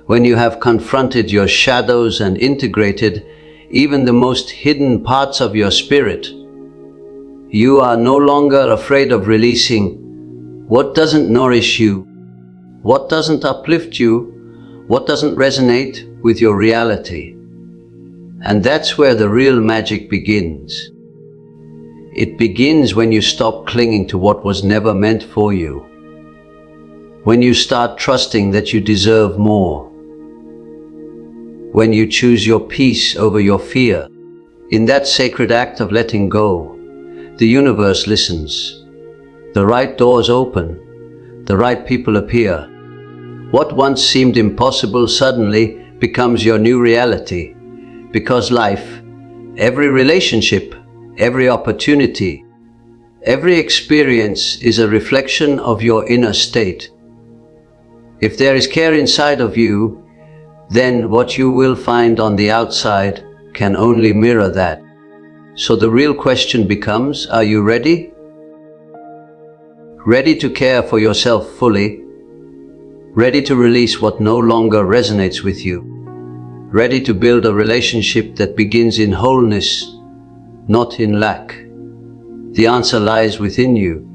when you have confronted your shadows and integrated even the most hidden parts of your spirit, you are no longer afraid of releasing what doesn't nourish you, what doesn't uplift you, what doesn't resonate with your reality. And that's where the real magic begins. It begins when you stop clinging to what was never meant for you. When you start trusting that you deserve more. When you choose your peace over your fear. In that sacred act of letting go, the universe listens. The right doors open. The right people appear. What once seemed impossible suddenly becomes your new reality. Because life, every relationship, every opportunity, every experience is a reflection of your inner state. If there is care inside of you, then what you will find on the outside can only mirror that. So the real question becomes, are you ready? Ready to care for yourself fully? Ready to release what no longer resonates with you? Ready to build a relationship that begins in wholeness, not in lack? The answer lies within you.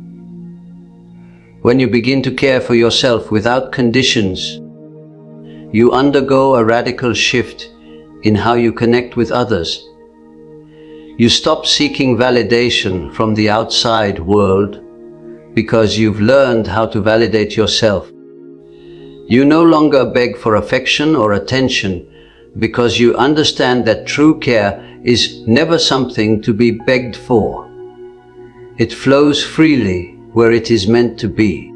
When you begin to care for yourself without conditions, you undergo a radical shift in how you connect with others. You stop seeking validation from the outside world because you've learned how to validate yourself. You no longer beg for affection or attention because you understand that true care is never something to be begged for. It flows freely where it is meant to be.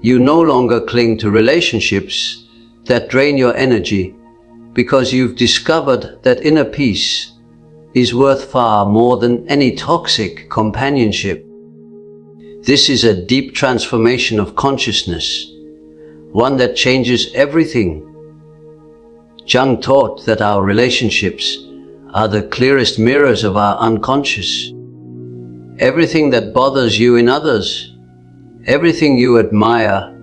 You no longer cling to relationships that drain your energy because you've discovered that inner peace is worth far more than any toxic companionship. This is a deep transformation of consciousness, one that changes everything. Jung taught that our relationships are the clearest mirrors of our unconscious. Everything that bothers you in others, everything you admire,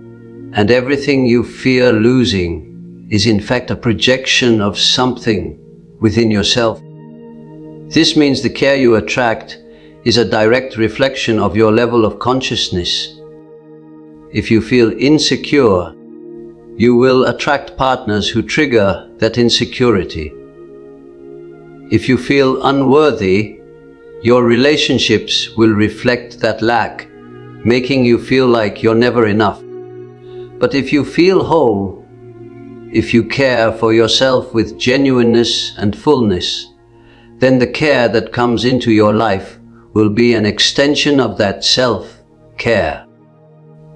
and everything you fear losing is in fact a projection of something within yourself. This means the care you attract is a direct reflection of your level of consciousness. If you feel insecure, you will attract partners who trigger that insecurity. If you feel unworthy, your relationships will reflect that lack, making you feel like you're never enough. But if you feel whole, if you care for yourself with genuineness and fullness, then the care that comes into your life will be an extension of that self-care.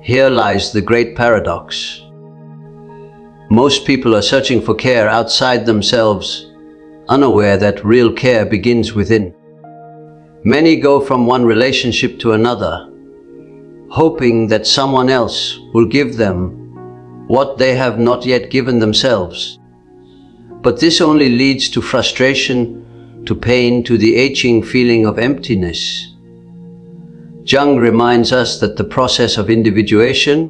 Here lies the great paradox. Most people are searching for care outside themselves, unaware that real care begins within. Many go from one relationship to another, hoping that someone else will give them what they have not yet given themselves. But this only leads to frustration, to pain, to the aching feeling of emptiness. Jung reminds us that the process of individuation,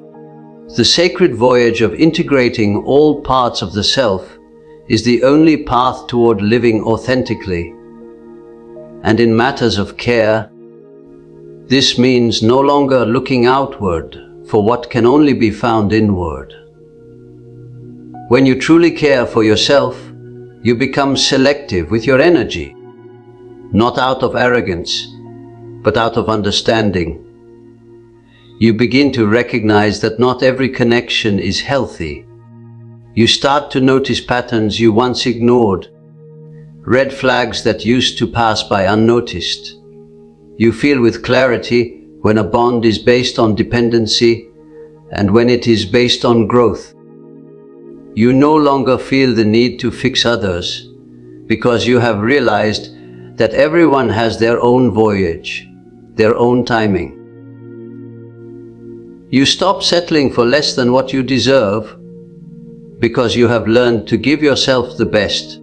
the sacred voyage of integrating all parts of the self, is the only path toward living authentically. And in matters of care, this means no longer looking outward for what can only be found inward. When you truly care for yourself, you become selective with your energy, not out of arrogance, but out of understanding. You begin to recognize that not every connection is healthy. You start to notice patterns you once ignored, red flags that used to pass by unnoticed. You feel with clarity when a bond is based on dependency and when it is based on growth. You no longer feel the need to fix others because you have realized that everyone has their own voyage, their own timing. You stop settling for less than what you deserve because you have learned to give yourself the best.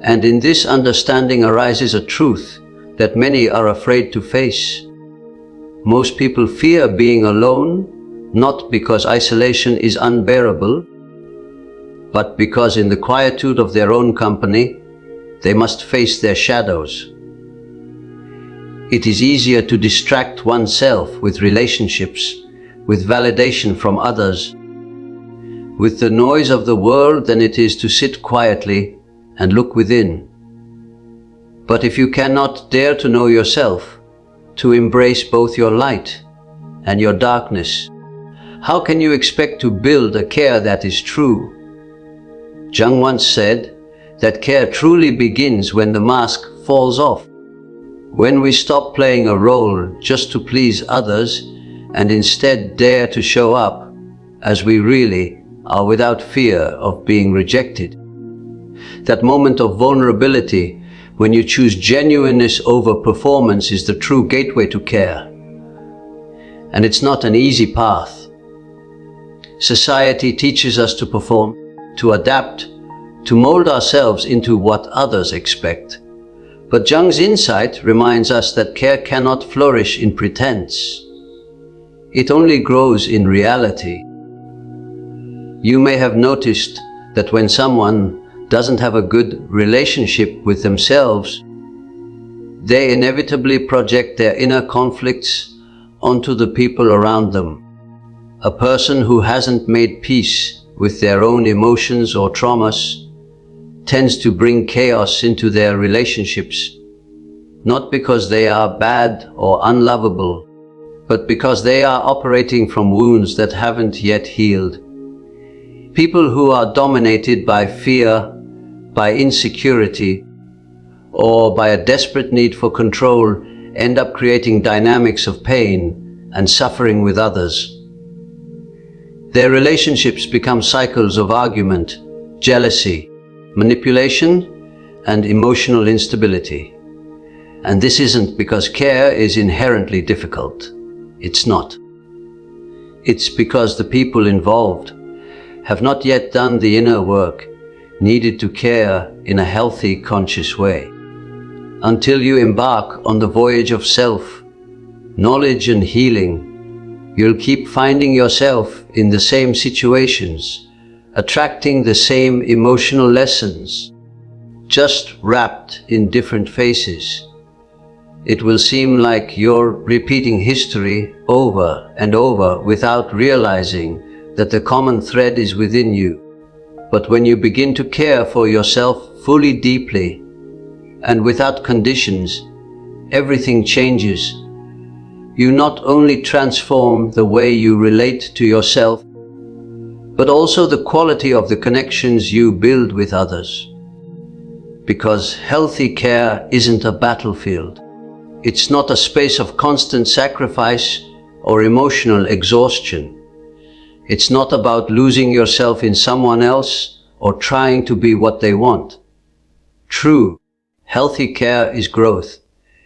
And in this understanding arises a truth that many are afraid to face. Most people fear being alone, not because isolation is unbearable, but because in the quietude of their own company, they must face their shadows. It is easier to distract oneself with relationships, with validation from others, with the noise of the world than it is to sit quietly and look within. But if you cannot dare to know yourself, to embrace both your light and your darkness, how can you expect to build a care that is true? Jung once said that care truly begins when the mask falls off, when we stop playing a role just to please others and instead dare to show up as we really are without fear of being rejected. That moment of vulnerability when you choose genuineness over performance is the true gateway to care. And it's not an easy path. Society teaches us to perform, to adapt, to mold ourselves into what others expect. But Jung's insight reminds us that care cannot flourish in pretense. It only grows in reality. You may have noticed that when someone doesn't have a good relationship with themselves, they inevitably project their inner conflicts onto the people around them. A person who hasn't made peace with their own emotions or traumas tends to bring chaos into their relationships, not because they are bad or unlovable, but because they are operating from wounds that haven't yet healed. People who are dominated by fear, by insecurity, or by a desperate need for control end up creating dynamics of pain and suffering with others. Their relationships become cycles of argument, jealousy, manipulation, and emotional instability. And this isn't because care is inherently difficult. It's not. It's because the people involved have not yet done the inner work needed to care in a healthy, conscious way. Until you embark on the voyage of self, knowledge and healing, you'll keep finding yourself in the same situations, attracting the same emotional lessons, just wrapped in different faces. It will seem like you're repeating history over and over without realizing that the common thread is within you. But when you begin to care for yourself fully, deeply, and without conditions, everything changes. You not only transform the way you relate to yourself, but also the quality of the connections you build with others. Because healthy care isn't a battlefield. It's not a space of constant sacrifice or emotional exhaustion. It's not about losing yourself in someone else or trying to be what they want. True, healthy care is growth.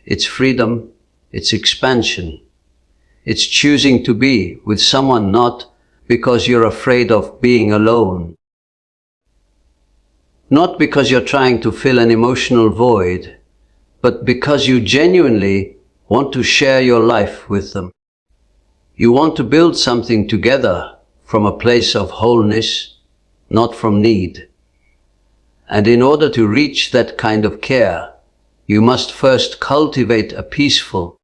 It's freedom. It's expansion. It's choosing to be with someone not because you're afraid of being alone. Not because you're trying to fill an emotional void, but because you genuinely want to share your life with them. You want to build something together from a place of wholeness, not from need. And in order to reach that kind of care, you must first cultivate a peaceful,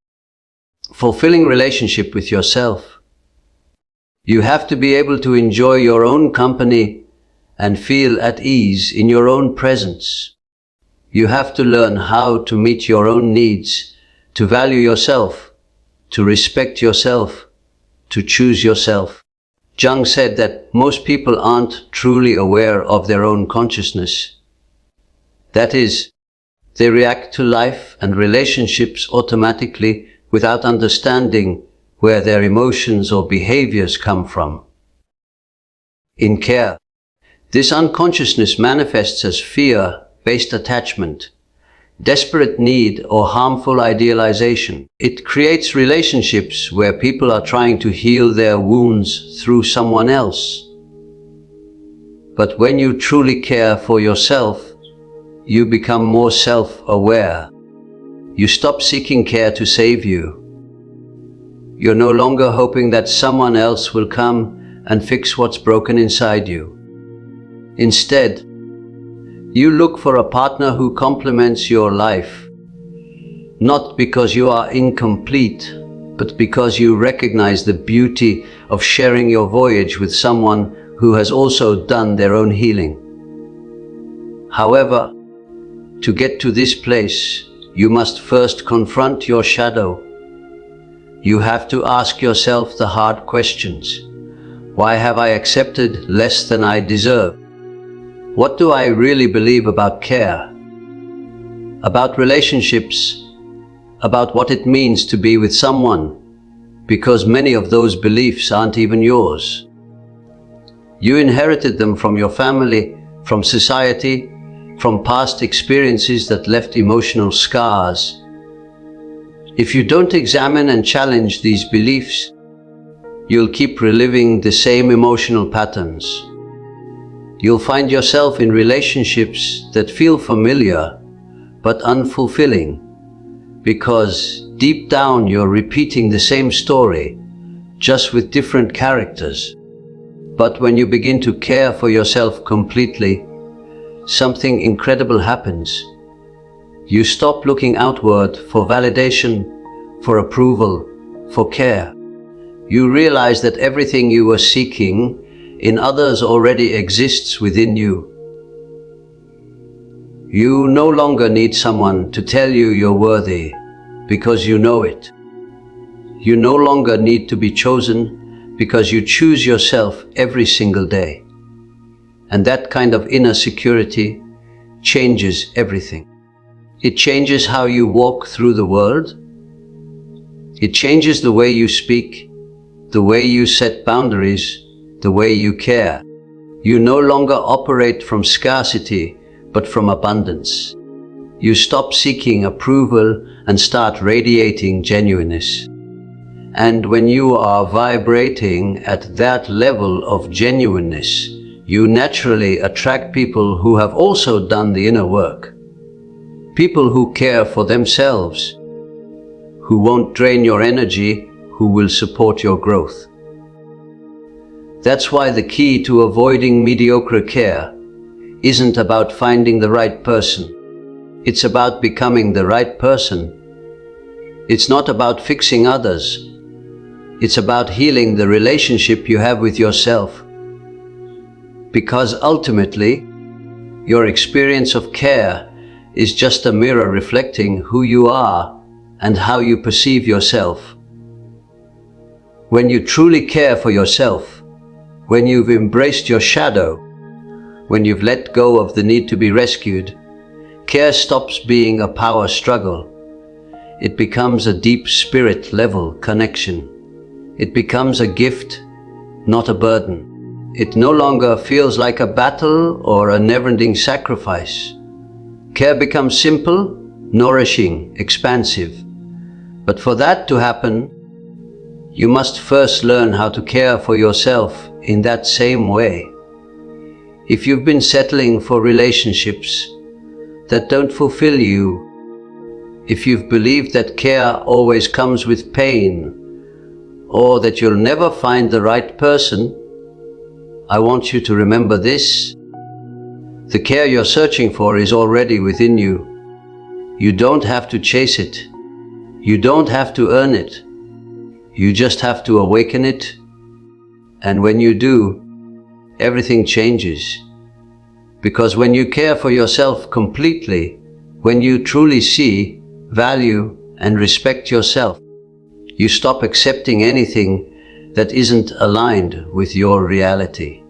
fulfilling relationship with yourself. You have to be able to enjoy your own company and feel at ease in your own presence. You have to learn how to meet your own needs, to value yourself, to respect yourself, to choose yourself. Jung said that most people aren't truly aware of their own consciousness. That is, they react to life and relationships automatically without understanding where their emotions or behaviors come from. In care, this unconsciousness manifests as fear-based attachment, desperate need, or harmful idealization. It creates relationships where people are trying to heal their wounds through someone else. But when you truly care for yourself, you become more self-aware. You stop seeking care to save you. You're no longer hoping that someone else will come and fix what's broken inside you. Instead, you look for a partner who complements your life, not because you are incomplete, but because you recognize the beauty of sharing your voyage with someone who has also done their own healing. However, to get to this place, you must first confront your shadow. You have to ask yourself the hard questions. Why have I accepted less than I deserve? What do I really believe about care? About relationships? About what it means to be with someone? Because many of those beliefs aren't even yours. You inherited them from your family, from society, from past experiences that left emotional scars. If you don't examine and challenge these beliefs, you'll keep reliving the same emotional patterns. You'll find yourself in relationships that feel familiar but unfulfilling, because deep down you're repeating the same story, just with different characters. But when you begin to care for yourself completely, something incredible happens. You stop looking outward for validation, for approval, for care. You realize that everything you were seeking in others already exists within you. You no longer need someone to tell you you're worthy, because you know it. You no longer need to be chosen, because you choose yourself every single day. And that kind of inner security changes everything. It changes how you walk through the world. It changes the way you speak, the way you set boundaries, the way you care. You no longer operate from scarcity, but from abundance. You stop seeking approval and start radiating genuineness. And when you are vibrating at that level of genuineness, you naturally attract people who have also done the inner work. People who care for themselves, who won't drain your energy, who will support your growth. That's why the key to avoiding mediocre care isn't about finding the right person. It's about becoming the right person. It's not about fixing others. It's about healing the relationship you have with yourself. Because ultimately, your experience of care is just a mirror reflecting who you are and how you perceive yourself. When you truly care for yourself, when you've embraced your shadow, when you've let go of the need to be rescued, care stops being a power struggle. It becomes a deep spirit-level connection. It becomes a gift, not a burden. It no longer feels like a battle or a never-ending sacrifice. Care becomes simple, nourishing, expansive. But for that to happen, you must first learn how to care for yourself in that same way. If you've been settling for relationships that don't fulfill you, if you've believed that care always comes with pain, or that you'll never find the right person, I want you to remember this. The care you're searching for is already within you. You don't have to chase it. You don't have to earn it. You just have to awaken it. And when you do, everything changes. Because when you care for yourself completely, when you truly see, value, and respect yourself, you stop accepting anything that isn't aligned with your reality.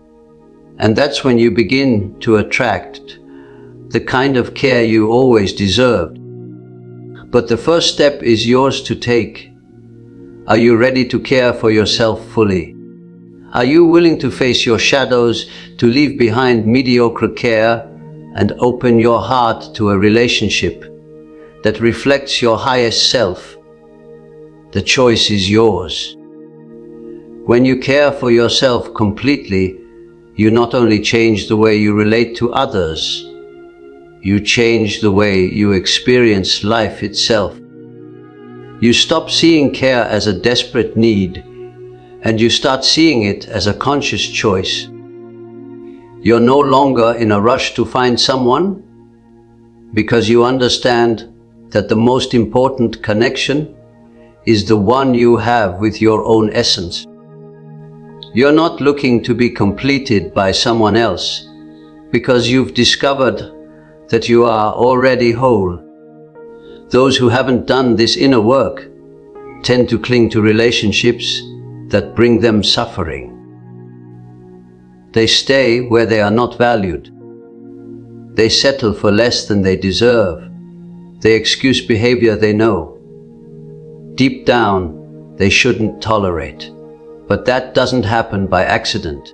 And that's when you begin to attract the kind of care you always deserved. But the first step is yours to take. Are you ready to care for yourself fully? Are you willing to face your shadows, to leave behind mediocre care, and open your heart to a relationship that reflects your highest self. The choice is yours. When you care for yourself completely, you not only change the way you relate to others, you change the way you experience life itself. You stop seeing care as a desperate need, and you start seeing it as a conscious choice. You're no longer in a rush to find someone, because you understand that the most important connection is the one you have with your own essence. You're not looking to be completed by someone else, because you've discovered that you are already whole. Those who haven't done this inner work tend to cling to relationships that bring them suffering. They stay where they are not valued. They settle for less than they deserve. They excuse behavior they know. Deep down, they shouldn't tolerate. But that doesn't happen by accident.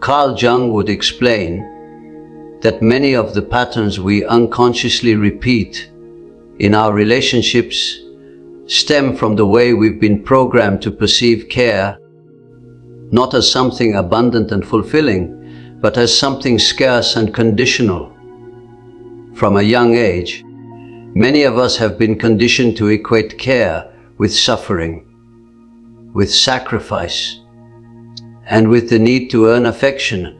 Carl Jung would explain that many of the patterns we unconsciously repeat in our relationships stem from the way we've been programmed to perceive care, not as something abundant and fulfilling, but as something scarce and conditional. From a young age, many of us have been conditioned to equate care with suffering, with sacrifice, and with the need to earn affection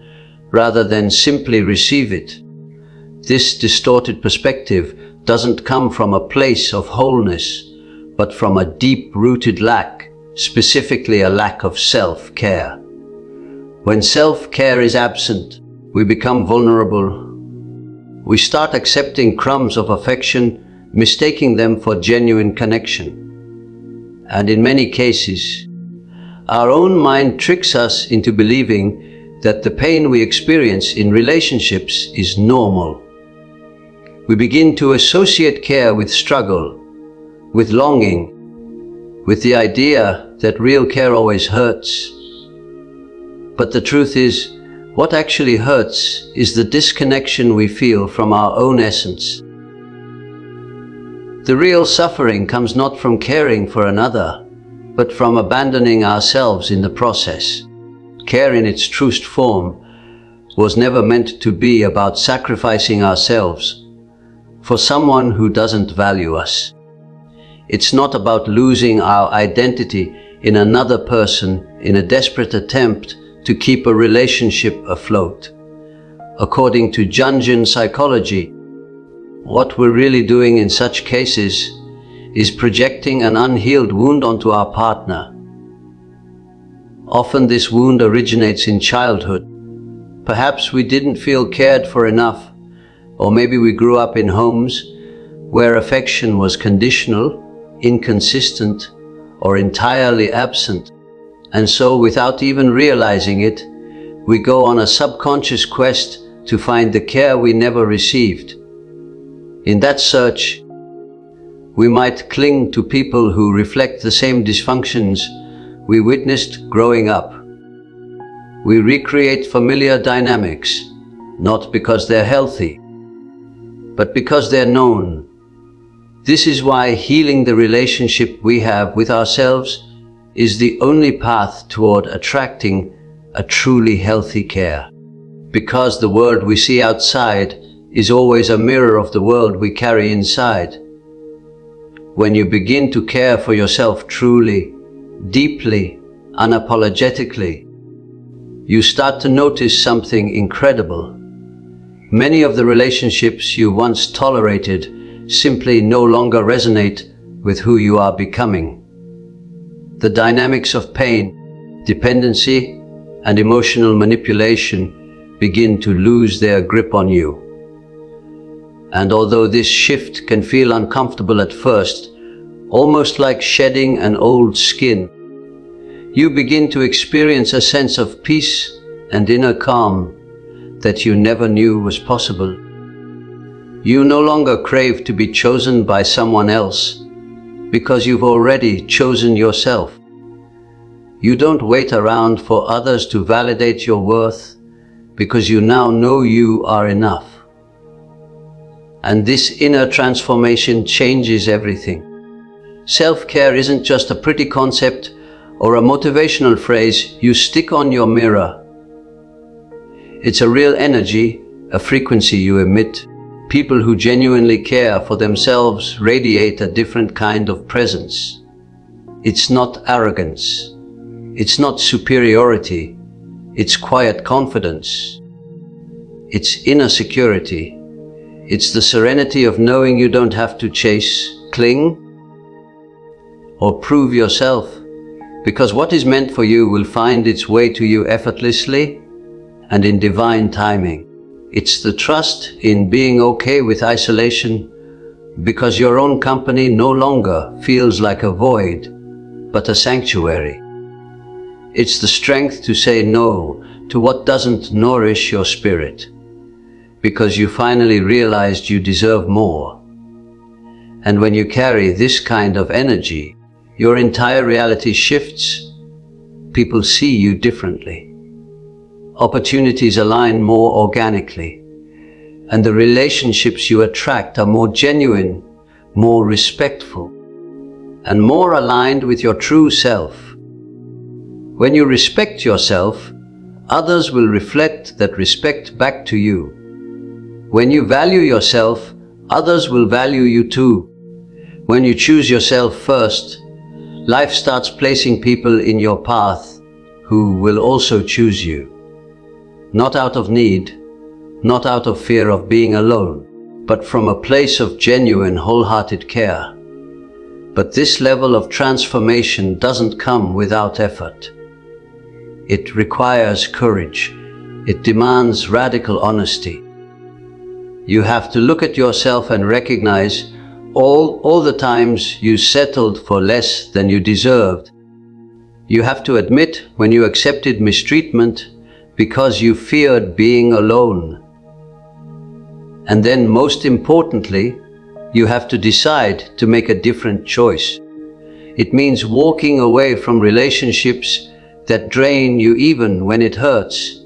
rather than simply receive it. This distorted perspective doesn't come from a place of wholeness, but from a deep-rooted lack, specifically a lack of self-care. When self-care is absent, we become vulnerable. We start accepting crumbs of affection, mistaking them for genuine connection. And in many cases, our own mind tricks us into believing that the pain we experience in relationships is normal. We begin to associate care with struggle, with longing, with the idea that real care always hurts. But the truth is, what actually hurts is the disconnection we feel from our own essence. The real suffering comes not from caring for another, but from abandoning ourselves in the process. Care in its truest form was never meant to be about sacrificing ourselves for someone who doesn't value us. It's not about losing our identity in another person in a desperate attempt to keep a relationship afloat. According to Jungian psychology, what we're really doing in such cases is projecting an unhealed wound onto our partner. Often this wound originates in childhood. Perhaps we didn't feel cared for enough, or maybe we grew up in homes where affection was conditional, inconsistent, or entirely absent. And so, without even realizing it, we go on a subconscious quest to find the care we never received. In that search, we might cling to people who reflect the same dysfunctions we witnessed growing up. We recreate familiar dynamics, not because they're healthy, but because they're known. This is why healing the relationship we have with ourselves is the only path toward attracting a truly healthy care. Because the world we see outside is always a mirror of the world we carry inside. When you begin to care for yourself truly, deeply, unapologetically, you start to notice something incredible. Many of the relationships you once tolerated simply no longer resonate with who you are becoming. The dynamics of pain, dependency, and emotional manipulation begin to lose their grip on you. And although this shift can feel uncomfortable at first, almost like shedding an old skin, you begin to experience a sense of peace and inner calm that you never knew was possible. You no longer crave to be chosen by someone else because you've already chosen yourself. You don't wait around for others to validate your worth because you now know you are enough. And this inner transformation changes everything. Self-care isn't just a pretty concept or a motivational phrase you stick on your mirror. It's a real energy, a frequency you emit. People who genuinely care for themselves radiate a different kind of presence. It's not arrogance. It's not superiority. It's quiet confidence. It's inner security. It's the serenity of knowing you don't have to chase, cling, or prove yourself, because what is meant for you will find its way to you effortlessly and in divine timing. It's the trust in being okay with isolation, because your own company no longer feels like a void, but a sanctuary. It's the strength to say no to what doesn't nourish your spirit, because you finally realized you deserve more. And when you carry this kind of energy, your entire reality shifts. People see you differently. Opportunities align more organically, and the relationships you attract are more genuine, more respectful, and more aligned with your true self. When you respect yourself, others will reflect that respect back to you. When you value yourself, others will value you too. When you choose yourself first, life starts placing people in your path who will also choose you. Not out of need, not out of fear of being alone, but from a place of genuine, wholehearted care. But this level of transformation doesn't come without effort. It requires courage. It demands radical honesty. You have to look at yourself and recognize all the times you settled for less than you deserved. You have to admit when you accepted mistreatment because you feared being alone. And then, most importantly, you have to decide to make a different choice. It means walking away from relationships that drain you even when it hurts.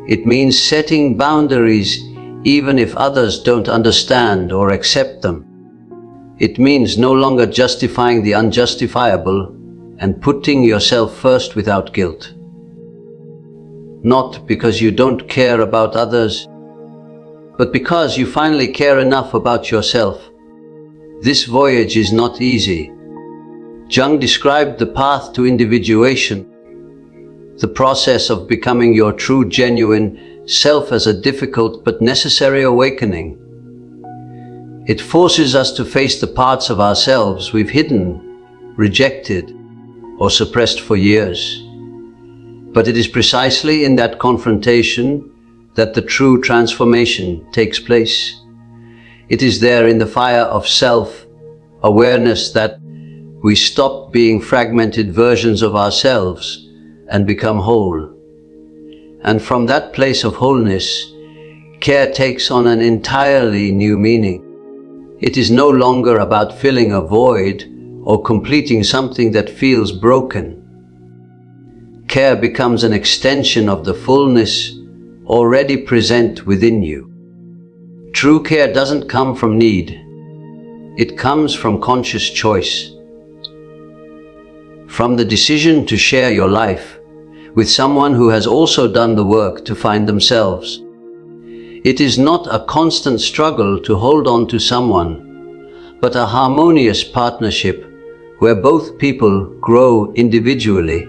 It means setting boundaries even if others don't understand or accept them. It means no longer justifying the unjustifiable and putting yourself first without guilt. Not because you don't care about others, but because you finally care enough about yourself. This voyage is not easy. Jung described the path to individuation, the process of becoming your true, genuine self, as a difficult but necessary awakening. It forces us to face the parts of ourselves we've hidden, rejected, or suppressed for years. But it is precisely in that confrontation that the true transformation takes place. It is there in the fire of self-awareness that we stop being fragmented versions of ourselves and become whole. And from that place of wholeness, care takes on an entirely new meaning. It is no longer about filling a void or completing something that feels broken. Care becomes an extension of the fullness already present within you. True care doesn't come from need. It comes from conscious choice. From the decision to share your life with someone who has also done the work to find themselves. It is not a constant struggle to hold on to someone, but a harmonious partnership where both people grow individually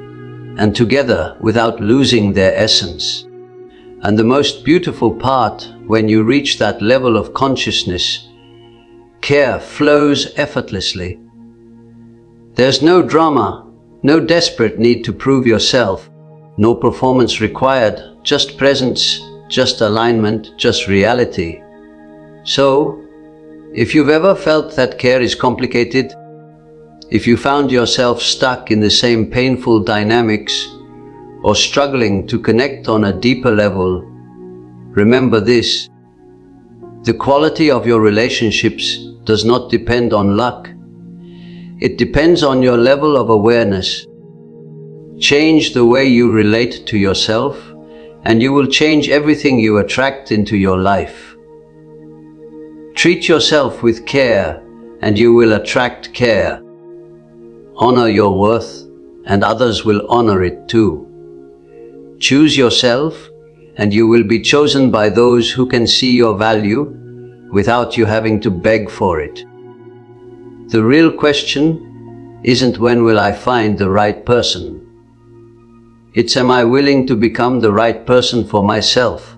and together without losing their essence. And the most beautiful part, when you reach that level of consciousness, care flows effortlessly. There's no drama, no desperate need to prove yourself, no performance required, just presence, just alignment, just reality. So, if you've ever felt that care is complicated, if you found yourself stuck in the same painful dynamics or struggling to connect on a deeper level, remember this: the quality of your relationships does not depend on luck. It depends on your level of awareness. Change the way you relate to yourself, and you will change everything you attract into your life. Treat yourself with care, and you will attract care. Honor your worth, and others will honor it too. Choose yourself, and you will be chosen by those who can see your value without you having to beg for it. The real question isn't when will I find the right person. It's am I willing to become the right person for myself?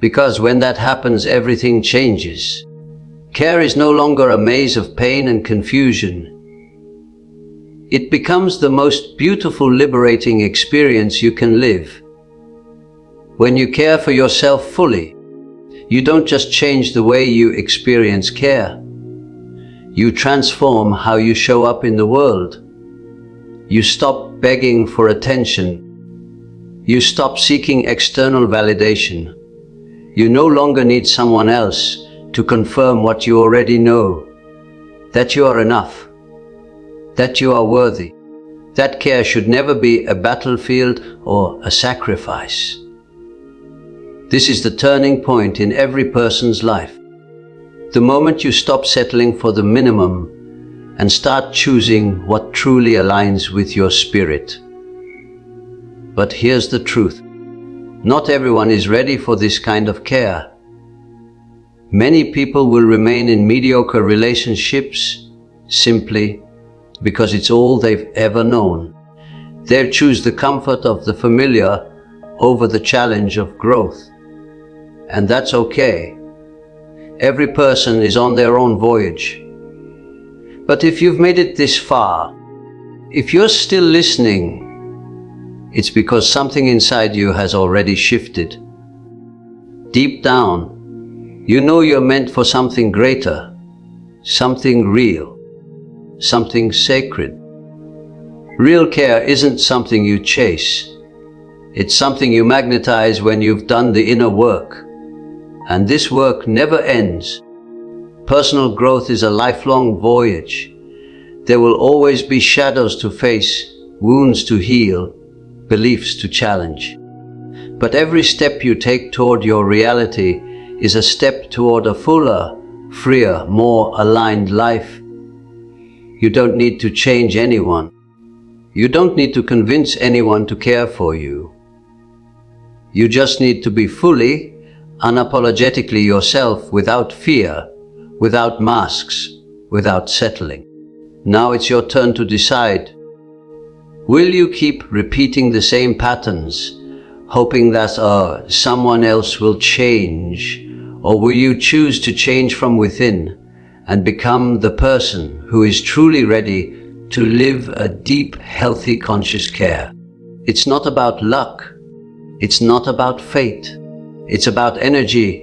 Because when that happens, everything changes. Care is no longer a maze of pain and confusion. It becomes the most beautiful, liberating experience you can live. When you care for yourself fully, you don't just change the way you experience care. You transform how you show up in the world. You stop begging for attention. You stop seeking external validation. You no longer need someone else to confirm what you already know, that you are enough, that you are worthy. That care should never be a battlefield or a sacrifice. This is the turning point in every person's life. The moment you stop settling for the minimum and start choosing what truly aligns with your spirit. But here's the truth. Not everyone is ready for this kind of care. Many people will remain in mediocre relationships simply because it's all they've ever known. They'll choose the comfort of the familiar over the challenge of growth. And that's okay. Every person is on their own voyage. But if you've made it this far, if you're still listening, it's because something inside you has already shifted. Deep down, you know you're meant for something greater, something real, something sacred. Real care isn't something you chase. It's something you magnetize when you've done the inner work. And this work never ends. Personal growth is a lifelong voyage. There will always be shadows to face, wounds to heal, beliefs to challenge. But every step you take toward your reality is a step toward a fuller, freer, more aligned life. You don't need to change anyone. You don't need to convince anyone to care for you. You just need to be fully, unapologetically yourself, without fear, without masks, without settling. Now it's your turn to decide. Will you keep repeating the same patterns, hoping that someone else will change? Or will you choose to change from within and become the person who is truly ready to live a deep, healthy, conscious care? It's not about luck. It's not about fate. It's about energy.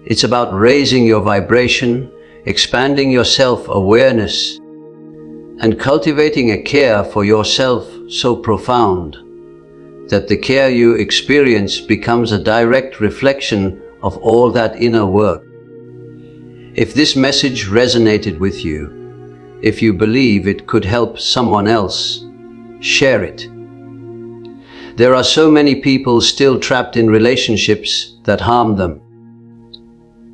It's about raising your vibration, expanding your self-awareness, and cultivating a care for yourself so profound that the care you experience becomes a direct reflection of all that inner work. If this message resonated with you, if you believe it could help someone else, share it. There are so many people still trapped in relationships that harm them.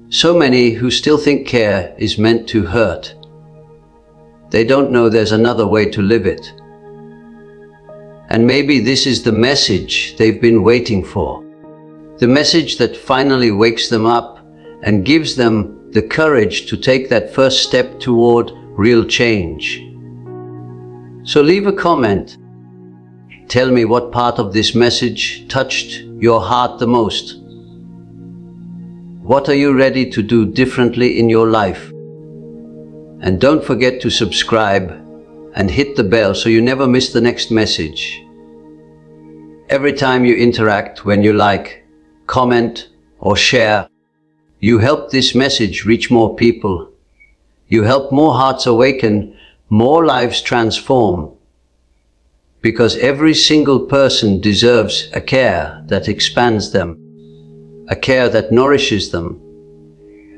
So many who still think care is meant to hurt. They don't know there's another way to live it. And maybe this is the message they've been waiting for. The message that finally wakes them up and gives them the courage to take that first step toward real change. So leave a comment. Tell me what part of this message touched your heart the most. What are you ready to do differently in your life? And don't forget to subscribe and hit the bell so you never miss the next message. Every time you interact, when you like, comment, or share, you help this message reach more people. You help more hearts awaken, more lives transform. Because every single person deserves a care that expands them, a care that nourishes them,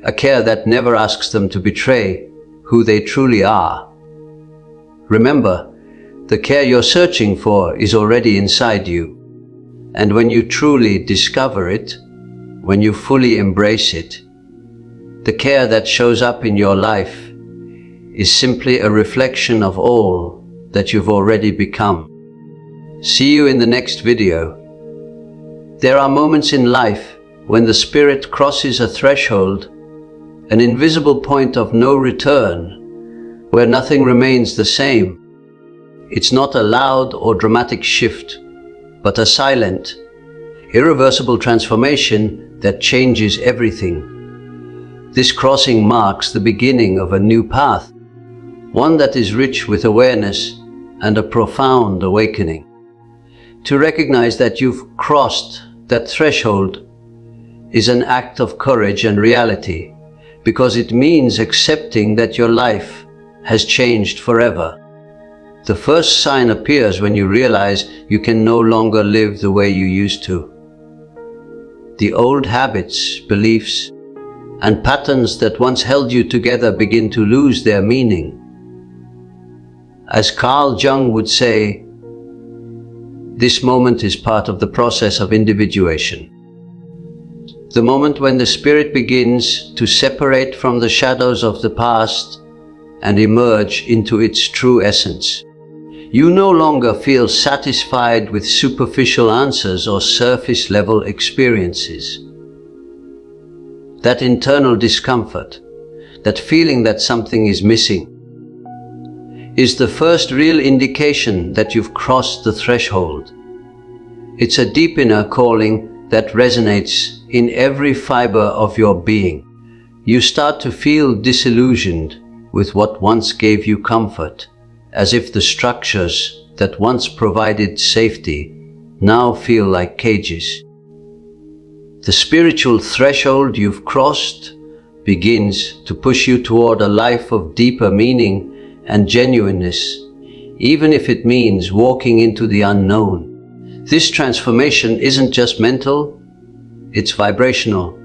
a care that never asks them to betray who they truly are. Remember, the care you're searching for is already inside you. And when you truly discover it, when you fully embrace it, The care that shows up in your life is simply a reflection of all that you've already become. See you in the next video. There are moments in life when the spirit crosses a threshold, an invisible point of no return, where nothing remains the same. It's not a loud or dramatic shift, but a silent, irreversible transformation that changes everything. This crossing marks the beginning of a new path, one that is rich with awareness and a profound awakening. To recognize that you've crossed that threshold is an act of courage and reality, because it means accepting that your life has changed forever. The first sign appears when you realize you can no longer live the way you used to. The old habits, beliefs, and patterns that once held you together begin to lose their meaning. As Carl Jung would say, this moment is part of the process of individuation. The moment when the spirit begins to separate from the shadows of the past and emerge into its true essence. You no longer feel satisfied with superficial answers or surface-level experiences. That internal discomfort, that feeling that something is missing, is the first real indication that you've crossed the threshold. It's a deep inner calling that resonates in every fiber of your being. You start to feel disillusioned with what once gave you comfort, as if the structures that once provided safety now feel like cages. The spiritual threshold you've crossed begins to push you toward a life of deeper meaning and genuineness, even if it means walking into the unknown. This transformation isn't just mental, it's vibrational.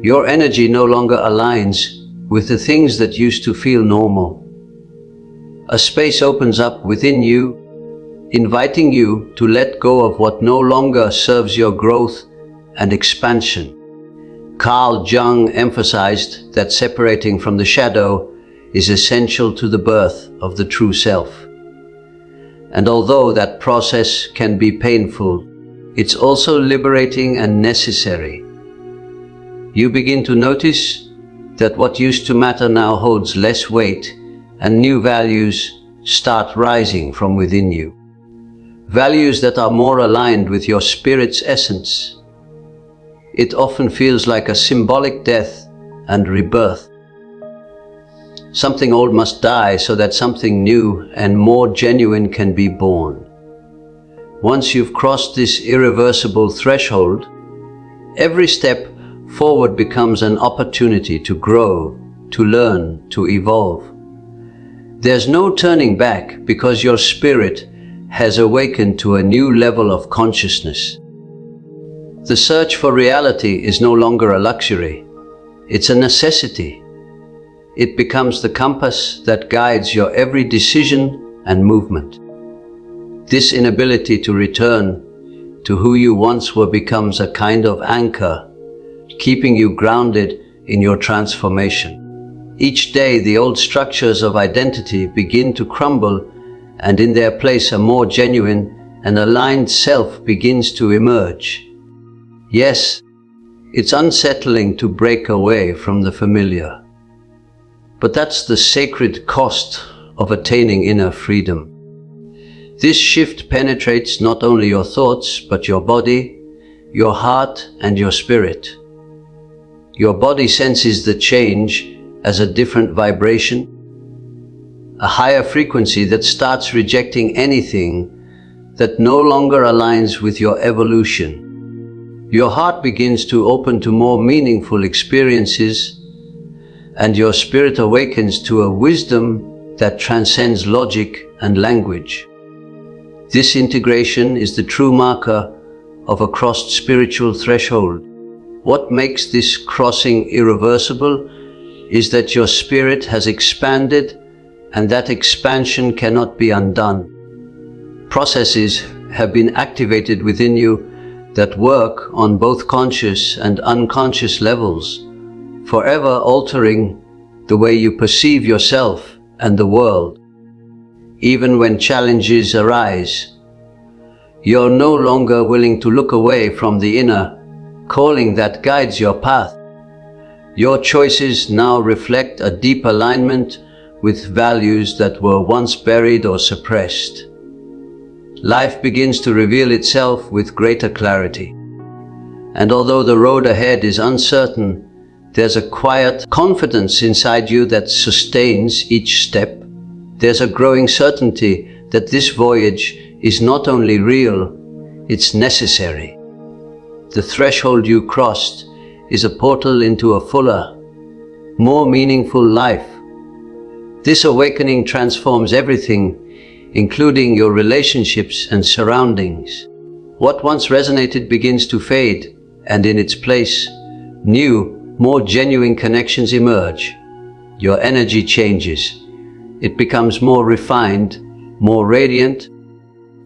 Your energy no longer aligns with the things that used to feel normal. A space opens up within you, inviting you to let go of what no longer serves your growth and expansion. Carl Jung emphasized that separating from the shadow is essential to the birth of the true self. And although that process can be painful, it's also liberating and necessary. You begin to notice that what used to matter now holds less weight, and new values start rising from within you. Values that are more aligned with your spirit's essence. It often feels like a symbolic death and rebirth. Something old must die so that something new and more genuine can be born. Once you've crossed this irreversible threshold, every step forward becomes an opportunity to grow, to learn, to evolve. There's no turning back because your spirit has awakened to a new level of consciousness. The search for reality is no longer a luxury. It's a necessity. It becomes the compass that guides your every decision and movement. This inability to return to who you once were becomes a kind of anchor, keeping you grounded in your transformation. Each day, the old structures of identity begin to crumble, and in their place a more genuine and aligned self begins to emerge. Yes, it's unsettling to break away from the familiar. But that's the sacred cost of attaining inner freedom. This shift penetrates not only your thoughts, but your body, your heart, and your spirit. Your body senses the change as a different vibration, a higher frequency that starts rejecting anything that no longer aligns with your evolution. Your heart begins to open to more meaningful experiences, and your spirit awakens to a wisdom that transcends logic and language. This integration is the true marker of a crossed spiritual threshold. What makes this crossing irreversible is that your spirit has expanded, and that expansion cannot be undone. Processes have been activated within you that work on both conscious and unconscious levels, forever altering the way you perceive yourself and the world. Even when challenges arise, you're no longer willing to look away from the inner calling that guides your path. Your choices now reflect a deep alignment with values that were once buried or suppressed. Life begins to reveal itself with greater clarity. And although the road ahead is uncertain, there's a quiet confidence inside you that sustains each step. There's a growing certainty that this voyage is not only real, it's necessary. The threshold you crossed is a portal into a fuller, more meaningful life. This awakening transforms everything, including your relationships and surroundings. What once resonated begins to fade, and in its place, new, more genuine connections emerge. Your energy changes. It becomes more refined, more radiant,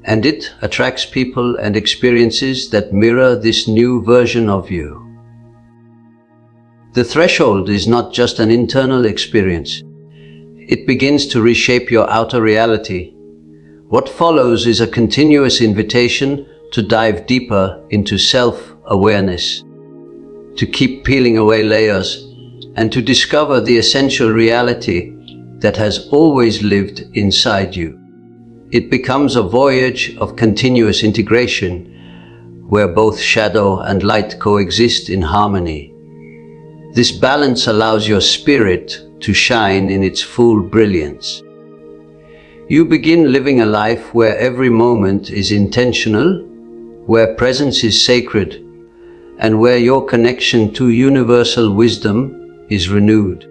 and it attracts people and experiences that mirror this new version of you. The threshold is not just an internal experience. It begins to reshape your outer reality. What follows is a continuous invitation to dive deeper into self-awareness, to keep peeling away layers, and to discover the essential reality that has always lived inside you. It becomes a voyage of continuous integration, where both shadow and light coexist in harmony. This balance allows your spirit to shine in its full brilliance. You begin living a life where every moment is intentional, where presence is sacred, and where your connection to universal wisdom is renewed.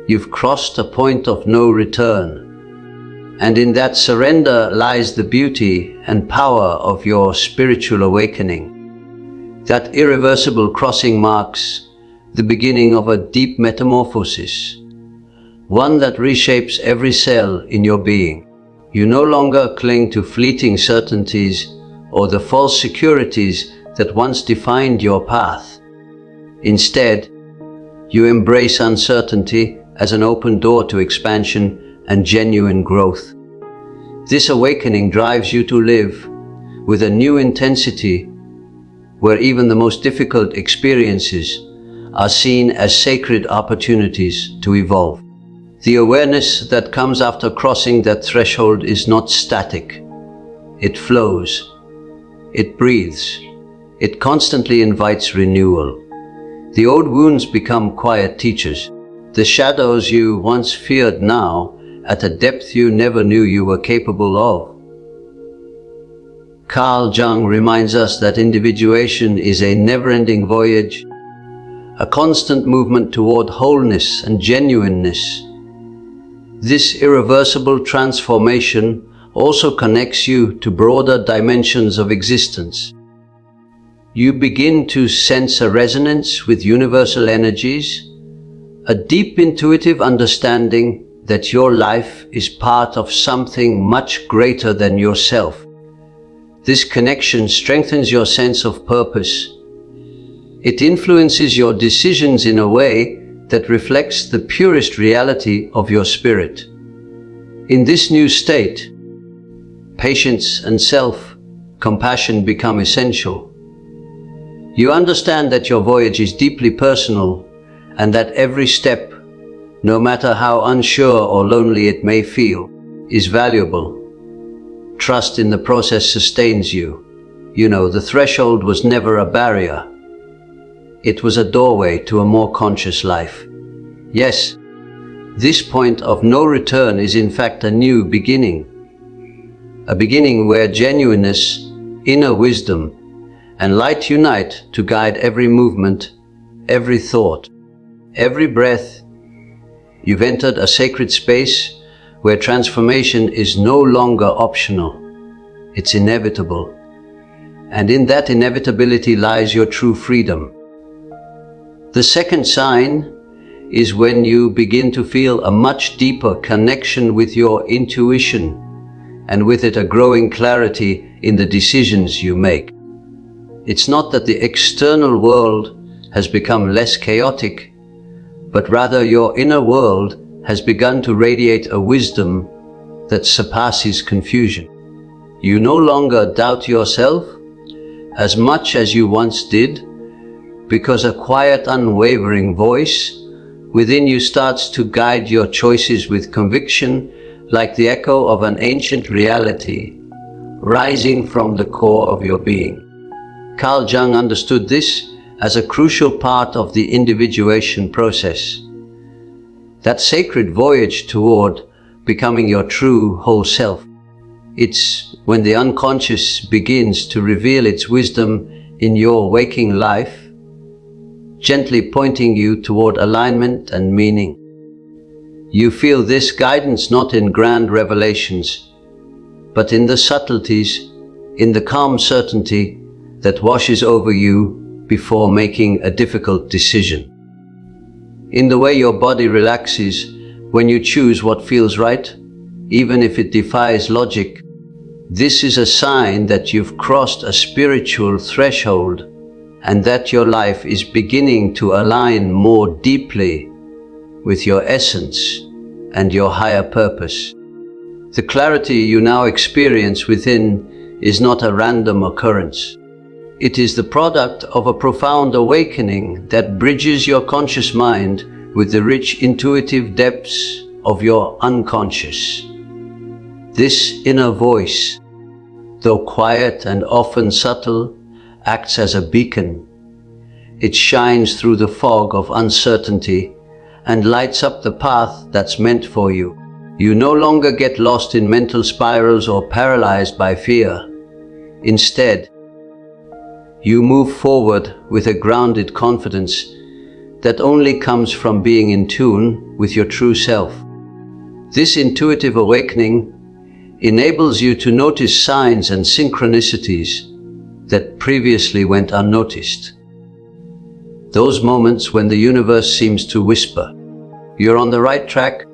You've crossed a point of no return, and in that surrender lies the beauty and power of your spiritual awakening. That irreversible crossing marks the beginning of a deep metamorphosis, one that reshapes every cell in your being. You no longer cling to fleeting certainties or the false securities that once defined your path. Instead, you embrace uncertainty as an open door to expansion and genuine growth. This awakening drives you to live with a new intensity, where even the most difficult experiences are seen as sacred opportunities to evolve. The awareness that comes after crossing that threshold is not static. It flows. It breathes. It constantly invites renewal. The old wounds become quiet teachers. The shadows you once feared now, at a depth you never knew you were capable of. Carl Jung reminds us that individuation is a never-ending voyage, a constant movement toward wholeness and genuineness. This irreversible transformation also connects you to broader dimensions of existence. You begin to sense a resonance with universal energies, a deep intuitive understanding that your life is part of something much greater than yourself. This connection strengthens your sense of purpose. It influences your decisions in a way that reflects the purest reality of your spirit. In this new state, patience and self-compassion become essential. You understand that your voyage is deeply personal and that every step, no matter how unsure or lonely it may feel, is valuable. Trust in the process sustains you. You know, the threshold was never a barrier. It was a doorway to a more conscious life. Yes, this point of no return is in fact a new beginning. A beginning where genuineness, inner wisdom, and light unite to guide every movement, every thought, every breath. You've entered a sacred space where transformation is no longer optional. It's inevitable. And in that inevitability lies your true freedom. The second sign is when you begin to feel a much deeper connection with your intuition, and with it a growing clarity in the decisions you make. It's not that the external world has become less chaotic, but rather your inner world has begun to radiate a wisdom that surpasses confusion. You no longer doubt yourself as much as you once did, because a quiet, unwavering voice within you starts to guide your choices with conviction, like the echo of an ancient reality rising from the core of your being. Carl Jung understood this as a crucial part of the individuation process, that sacred voyage toward becoming your true whole self. It's when the unconscious begins to reveal its wisdom in your waking life, gently pointing you toward alignment and meaning. You feel this guidance not in grand revelations, but in the subtleties, in the calm certainty that washes over you before making a difficult decision. In the way your body relaxes when you choose what feels right, even if it defies logic. This is a sign that you've crossed a spiritual threshold and that your life is beginning to align more deeply with your essence and your higher purpose. The clarity you now experience within is not a random occurrence. It is the product of a profound awakening that bridges your conscious mind with the rich intuitive depths of your unconscious. This inner voice, though quiet and often subtle, acts as a beacon. It shines through the fog of uncertainty and lights up the path that's meant for you. You no longer get lost in mental spirals or paralyzed by fear. Instead, you move forward with a grounded confidence that only comes from being in tune with your true self. This intuitive awakening enables you to notice signs and synchronicities that previously went unnoticed. Those moments when the universe seems to whisper, "You're on the right track."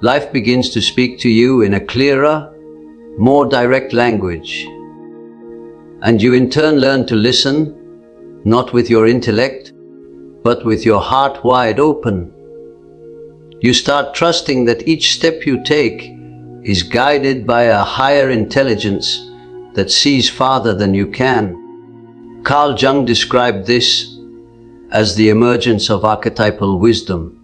Life begins to speak to you in a clearer, more direct language. And you in turn learn to listen, not with your intellect, but with your heart wide open. You start trusting that each step you take is guided by a higher intelligence that sees farther than you can. Carl Jung described this as the emergence of archetypal wisdom,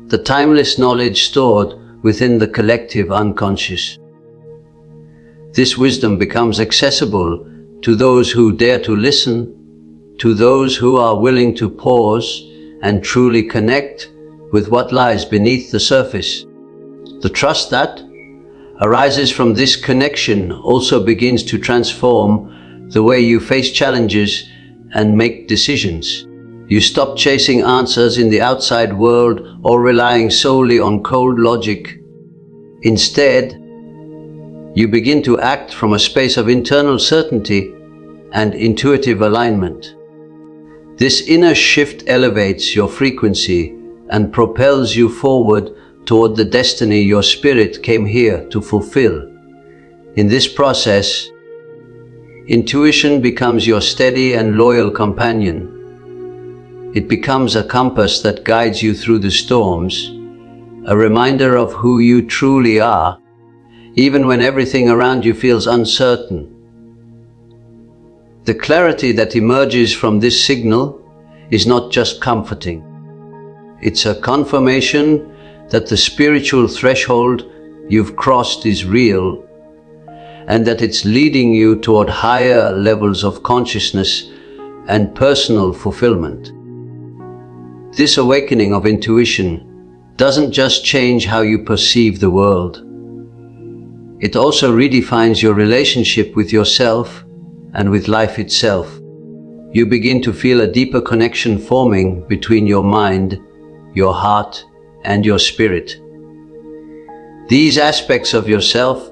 the timeless knowledge stored within the collective unconscious. This wisdom becomes accessible to those who dare to listen, to those who are willing to pause and truly connect with what lies beneath the surface. The trust that arises from this connection also begins to transform the way you face challenges and make decisions. You stop chasing answers in the outside world or relying solely on cold logic. Instead, you begin to act from a space of internal certainty and intuitive alignment. This inner shift elevates your frequency and propels you forward toward the destiny your spirit came here to fulfill. In this process, intuition becomes your steady and loyal companion. It becomes a compass that guides you through the storms, a reminder of who you truly are, even when everything around you feels uncertain. The clarity that emerges from this signal is not just comforting. It's a confirmation that the spiritual threshold you've crossed is real, and that it's leading you toward higher levels of consciousness and personal fulfillment. This awakening of intuition doesn't just change how you perceive the world. It also redefines your relationship with yourself and with life itself. You begin to feel a deeper connection forming between your mind, your heart, and your spirit. These aspects of yourself,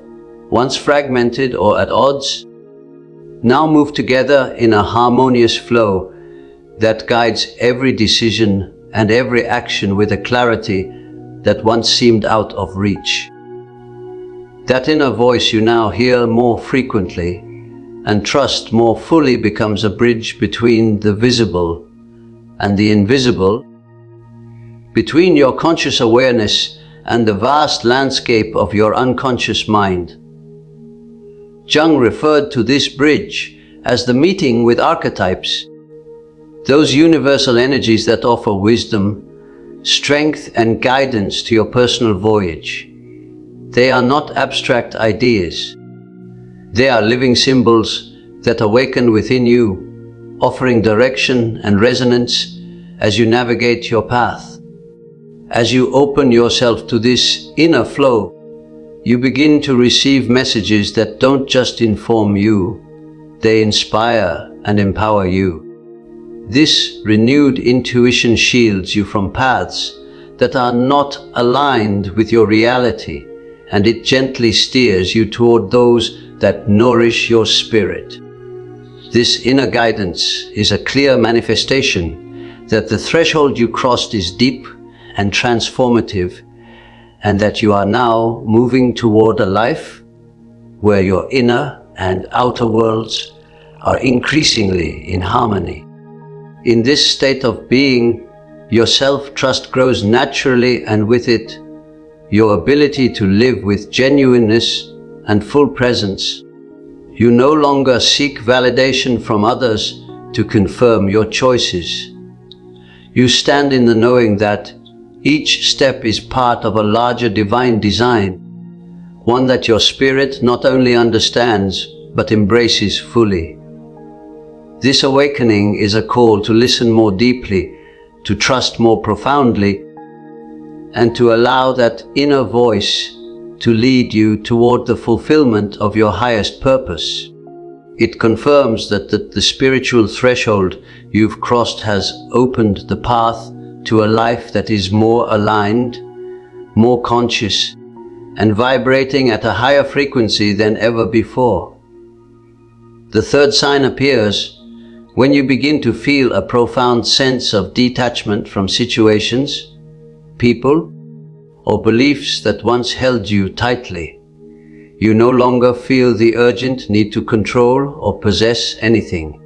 once fragmented or at odds, now move together in a harmonious flow that guides every decision and every action with a clarity that once seemed out of reach. That inner voice you now hear more frequently and trust more fully becomes a bridge between the visible and the invisible, between your conscious awareness and the vast landscape of your unconscious mind. Jung referred to this bridge as the meeting with archetypes, those universal energies that offer wisdom, strength and guidance to your personal voyage. They are not abstract ideas. They are living symbols that awaken within you, offering direction and resonance as you navigate your path. As you open yourself to this inner flow, you begin to receive messages that don't just inform you, they inspire and empower you. This renewed intuition shields you from paths that are not aligned with your reality, and it gently steers you toward those that nourish your spirit. This inner guidance is a clear manifestation that the threshold you crossed is deep and transformative, and that you are now moving toward a life where your inner and outer worlds are increasingly in harmony. In this state of being, your self-trust grows naturally, and with it, your ability to live with genuineness and full presence. You no longer seek validation from others to confirm your choices. You stand in the knowing that each step is part of a larger divine design, one that your spirit not only understands but embraces fully. This awakening is a call to listen more deeply, to trust more profoundly, and to allow that inner voice to lead you toward the fulfillment of your highest purpose. It confirms that the spiritual threshold you've crossed has opened the path to a life that is more aligned, more conscious, and vibrating at a higher frequency than ever before. The third sign appears when you begin to feel a profound sense of detachment from situations, people, or beliefs that once held you tightly. You no longer feel the urgent need to control or possess anything.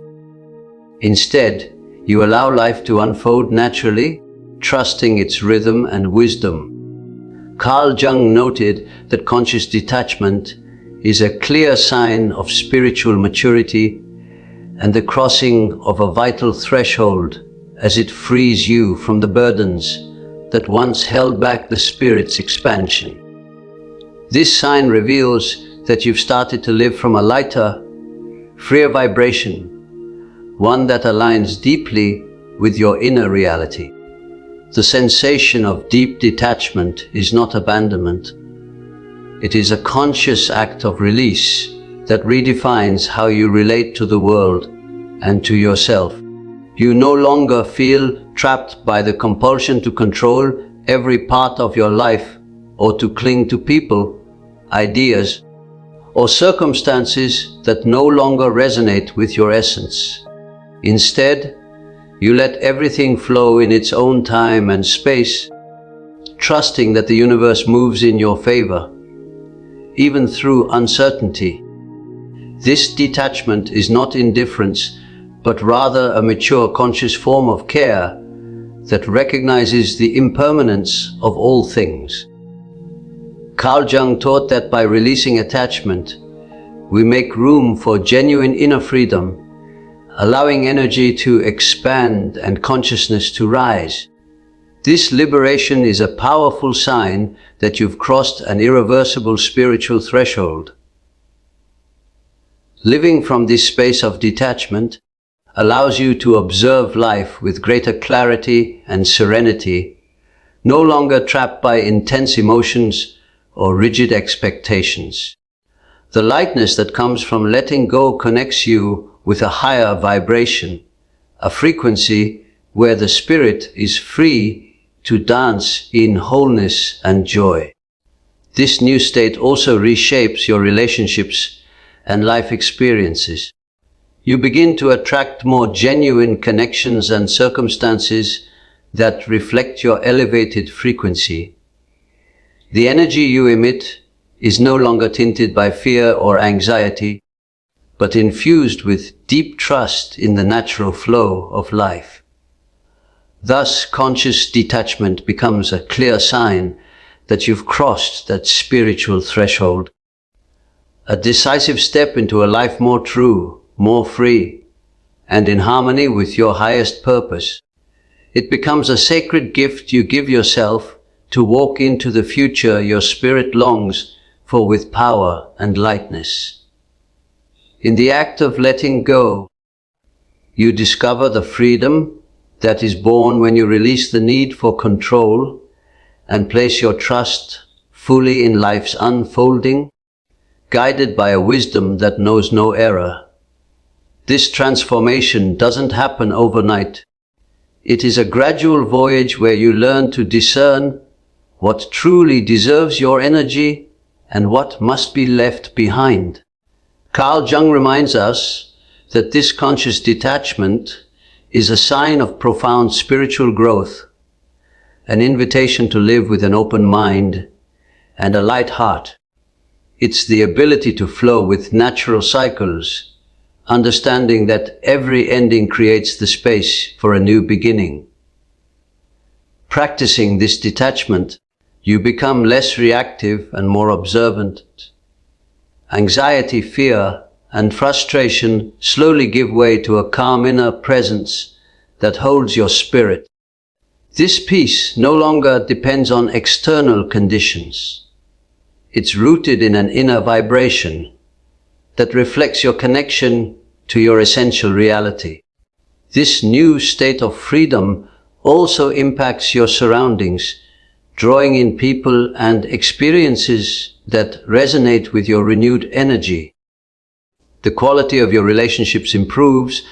Instead, you allow life to unfold naturally, trusting its rhythm and wisdom. Carl Jung noted that conscious detachment is a clear sign of spiritual maturity and the crossing of a vital threshold, as it frees you from the burdens that once held back the spirit's expansion. This sign reveals that you've started to live from a lighter, freer vibration, one that aligns deeply with your inner reality. The sensation of deep detachment is not abandonment. It is a conscious act of release that redefines how you relate to the world and to yourself. You no longer feel trapped by the compulsion to control every part of your life or to cling to people, ideas, or circumstances that no longer resonate with your essence. Instead, you let everything flow in its own time and space, trusting that the universe moves in your favor, even through uncertainty. This detachment is not indifference, but rather a mature, conscious form of care that recognizes the impermanence of all things. Carl Jung taught that by releasing attachment, we make room for genuine inner freedom, allowing energy to expand and consciousness to rise. This liberation is a powerful sign that you've crossed an irreversible spiritual threshold. Living from this space of detachment allows you to observe life with greater clarity and serenity, no longer trapped by intense emotions or rigid expectations. The lightness that comes from letting go connects you with a higher vibration, a frequency where the spirit is free to dance in wholeness and joy. This new state also reshapes your relationships and life experiences. You begin to attract more genuine connections and circumstances that reflect your elevated frequency. The energy you emit is no longer tinted by fear or anxiety, but infused with deep trust in the natural flow of life. Thus, conscious detachment becomes a clear sign that you've crossed that spiritual threshold. A decisive step into a life more true, more free, and in harmony with your highest purpose. It becomes a sacred gift you give yourself to walk into the future your spirit longs for with power and lightness. In the act of letting go, you discover the freedom that is born when you release the need for control and place your trust fully in life's unfolding, guided by a wisdom that knows no error. This transformation doesn't happen overnight. It is a gradual voyage where you learn to discern what truly deserves your energy and what must be left behind. Carl Jung reminds us that this conscious detachment is a sign of profound spiritual growth, an invitation to live with an open mind and a light heart. It's the ability to flow with natural cycles, understanding that every ending creates the space for a new beginning. Practicing this detachment, you become less reactive and more observant. Anxiety, fear, and frustration slowly give way to a calm inner presence that holds your spirit. This peace no longer depends on external conditions. It's rooted in an inner vibration that reflects your connection to your essential reality. This new state of freedom also impacts your surroundings, drawing in people and experiences that resonate with your renewed energy. The quality of your relationships improves,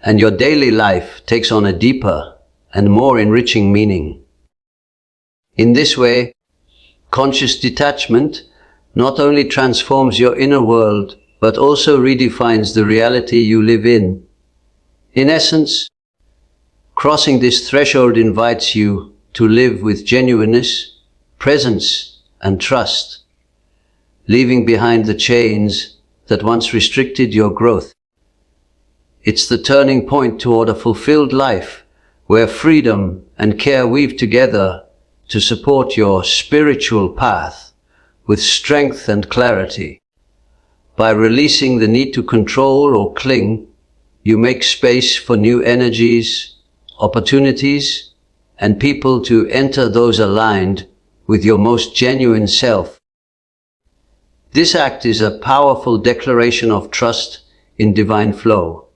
and your daily life takes on a deeper and more enriching meaning. In this way, conscious detachment not only transforms your inner world, but also redefines the reality you live in. In essence, crossing this threshold invites you to live with genuineness, presence, and trust, leaving behind the chains that once restricted your growth. It's the turning point toward a fulfilled life where freedom and care weave together to support your spiritual path with strength and clarity. By releasing the need to control or cling, you make space for new energies, opportunities, and people to enter those aligned with your most genuine self. This act is a powerful declaration of trust in divine flow,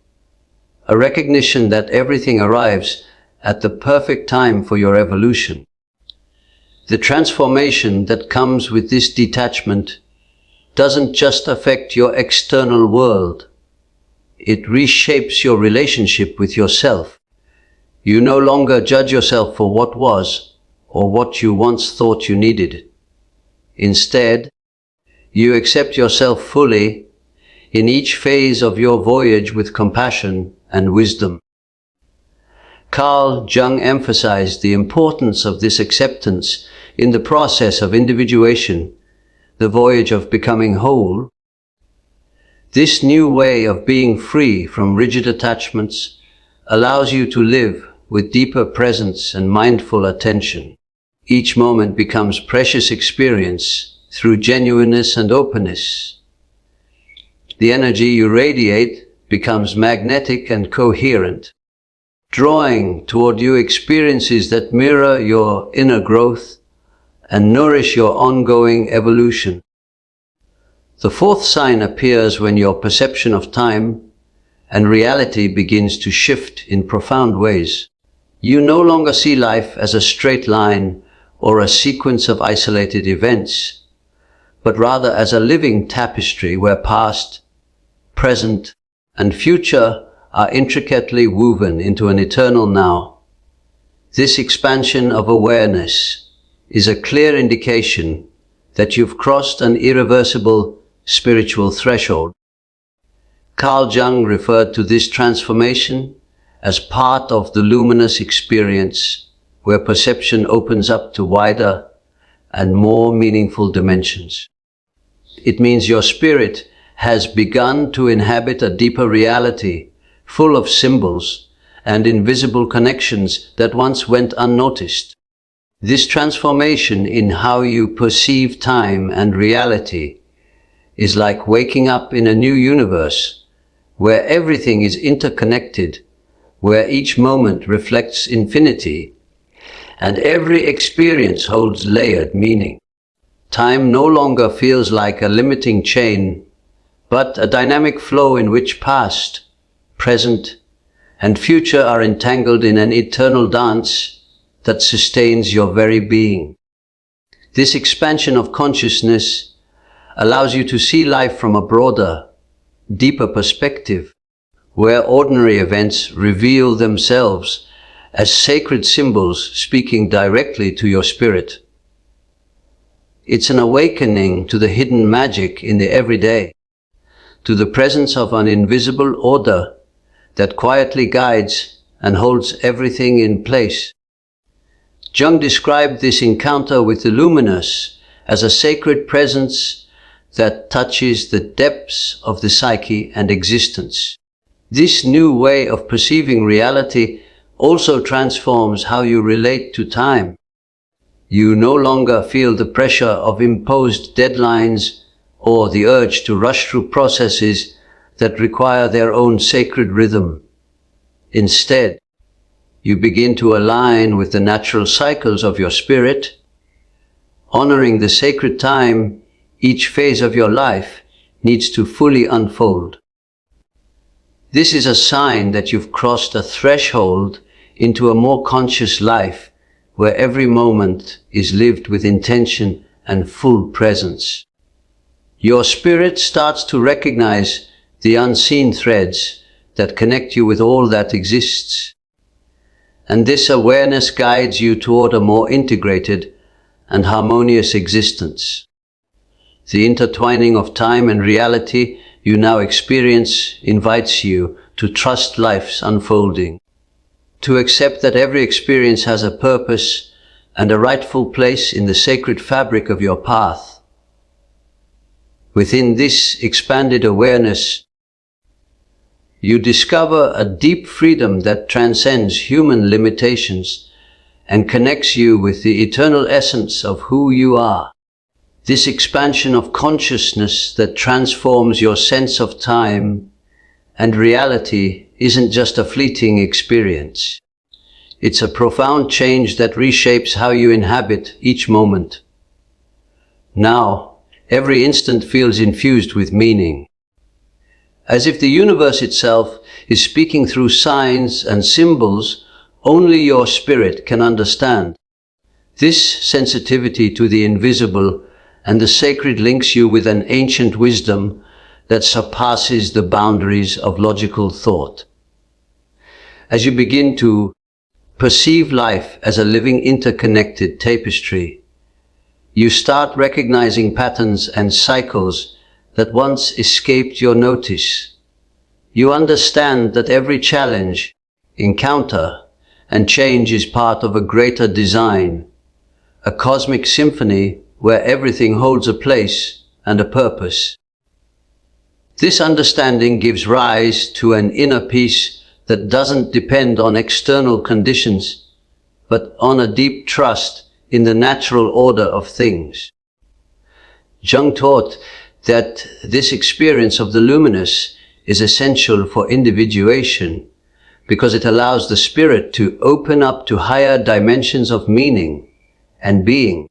a recognition that everything arrives at the perfect time for your evolution. The transformation that comes with this detachment doesn't just affect your external world. It reshapes your relationship with yourself. You no longer judge yourself for what was or what you once thought you needed. Instead, you accept yourself fully in each phase of your voyage with compassion and wisdom. Carl Jung emphasized the importance of this acceptance in the process of individuation, the voyage of becoming whole. This new way of being free from rigid attachments allows you to live with deeper presence and mindful attention. Each moment becomes precious experience through genuineness and openness. The energy you radiate becomes magnetic and coherent, drawing toward you experiences that mirror your inner growth and nourish your ongoing evolution. The fourth sign appears when your perception of time and reality begins to shift in profound ways. You no longer see life as a straight line or a sequence of isolated events, but rather as a living tapestry where past, present, and future are intricately woven into an eternal now. This expansion of awareness is a clear indication that you've crossed an irreversible spiritual threshold. Carl Jung referred to this transformation as part of the luminous experience, where perception opens up to wider and more meaningful dimensions. It means your spirit has begun to inhabit a deeper reality, full of symbols and invisible connections that once went unnoticed. This transformation in how you perceive time and reality is like waking up in a new universe, where everything is interconnected, where each moment reflects infinity, and every experience holds layered meaning. Time no longer feels like a limiting chain, but a dynamic flow in which past, present, and future are entangled in an eternal dance that sustains your very being. This expansion of consciousness allows you to see life from a broader, deeper perspective, where ordinary events reveal themselves as sacred symbols speaking directly to your spirit. It's an awakening to the hidden magic in the everyday, to the presence of an invisible order that quietly guides and holds everything in place. Jung described this encounter with the luminous as a sacred presence that touches the depths of the psyche and existence. This new way of perceiving reality also transforms how you relate to time. You no longer feel the pressure of imposed deadlines or the urge to rush through processes that require their own sacred rhythm. Instead, you begin to align with the natural cycles of your spirit, honoring the sacred time each phase of your life needs to fully unfold. This is a sign that you've crossed a threshold into a more conscious life, where every moment is lived with intention and full presence. Your spirit starts to recognize the unseen threads that connect you with all that exists. And this awareness guides you toward a more integrated and harmonious existence. The intertwining of time and reality you now experience invites you to trust life's unfolding, to accept that every experience has a purpose and a rightful place in the sacred fabric of your path. Within this expanded awareness, you discover a deep freedom that transcends human limitations and connects you with the eternal essence of who you are. This expansion of consciousness that transforms your sense of time and reality isn't just a fleeting experience. It's a profound change that reshapes how you inhabit each moment. Now, every instant feels infused with meaning, as if the universe itself is speaking through signs and symbols only your spirit can understand. This sensitivity to the invisible and the sacred links you with an ancient wisdom that surpasses the boundaries of logical thought. As you begin to perceive life as a living interconnected tapestry, you start recognizing patterns and cycles that once escaped your notice. You understand that every challenge, encounter, and change is part of a greater design, a cosmic symphony where everything holds a place and a purpose. This understanding gives rise to an inner peace that doesn't depend on external conditions, but on a deep trust in the natural order of things. Jung taught that this experience of the luminous is essential for individuation because it allows the spirit to open up to higher dimensions of meaning and being.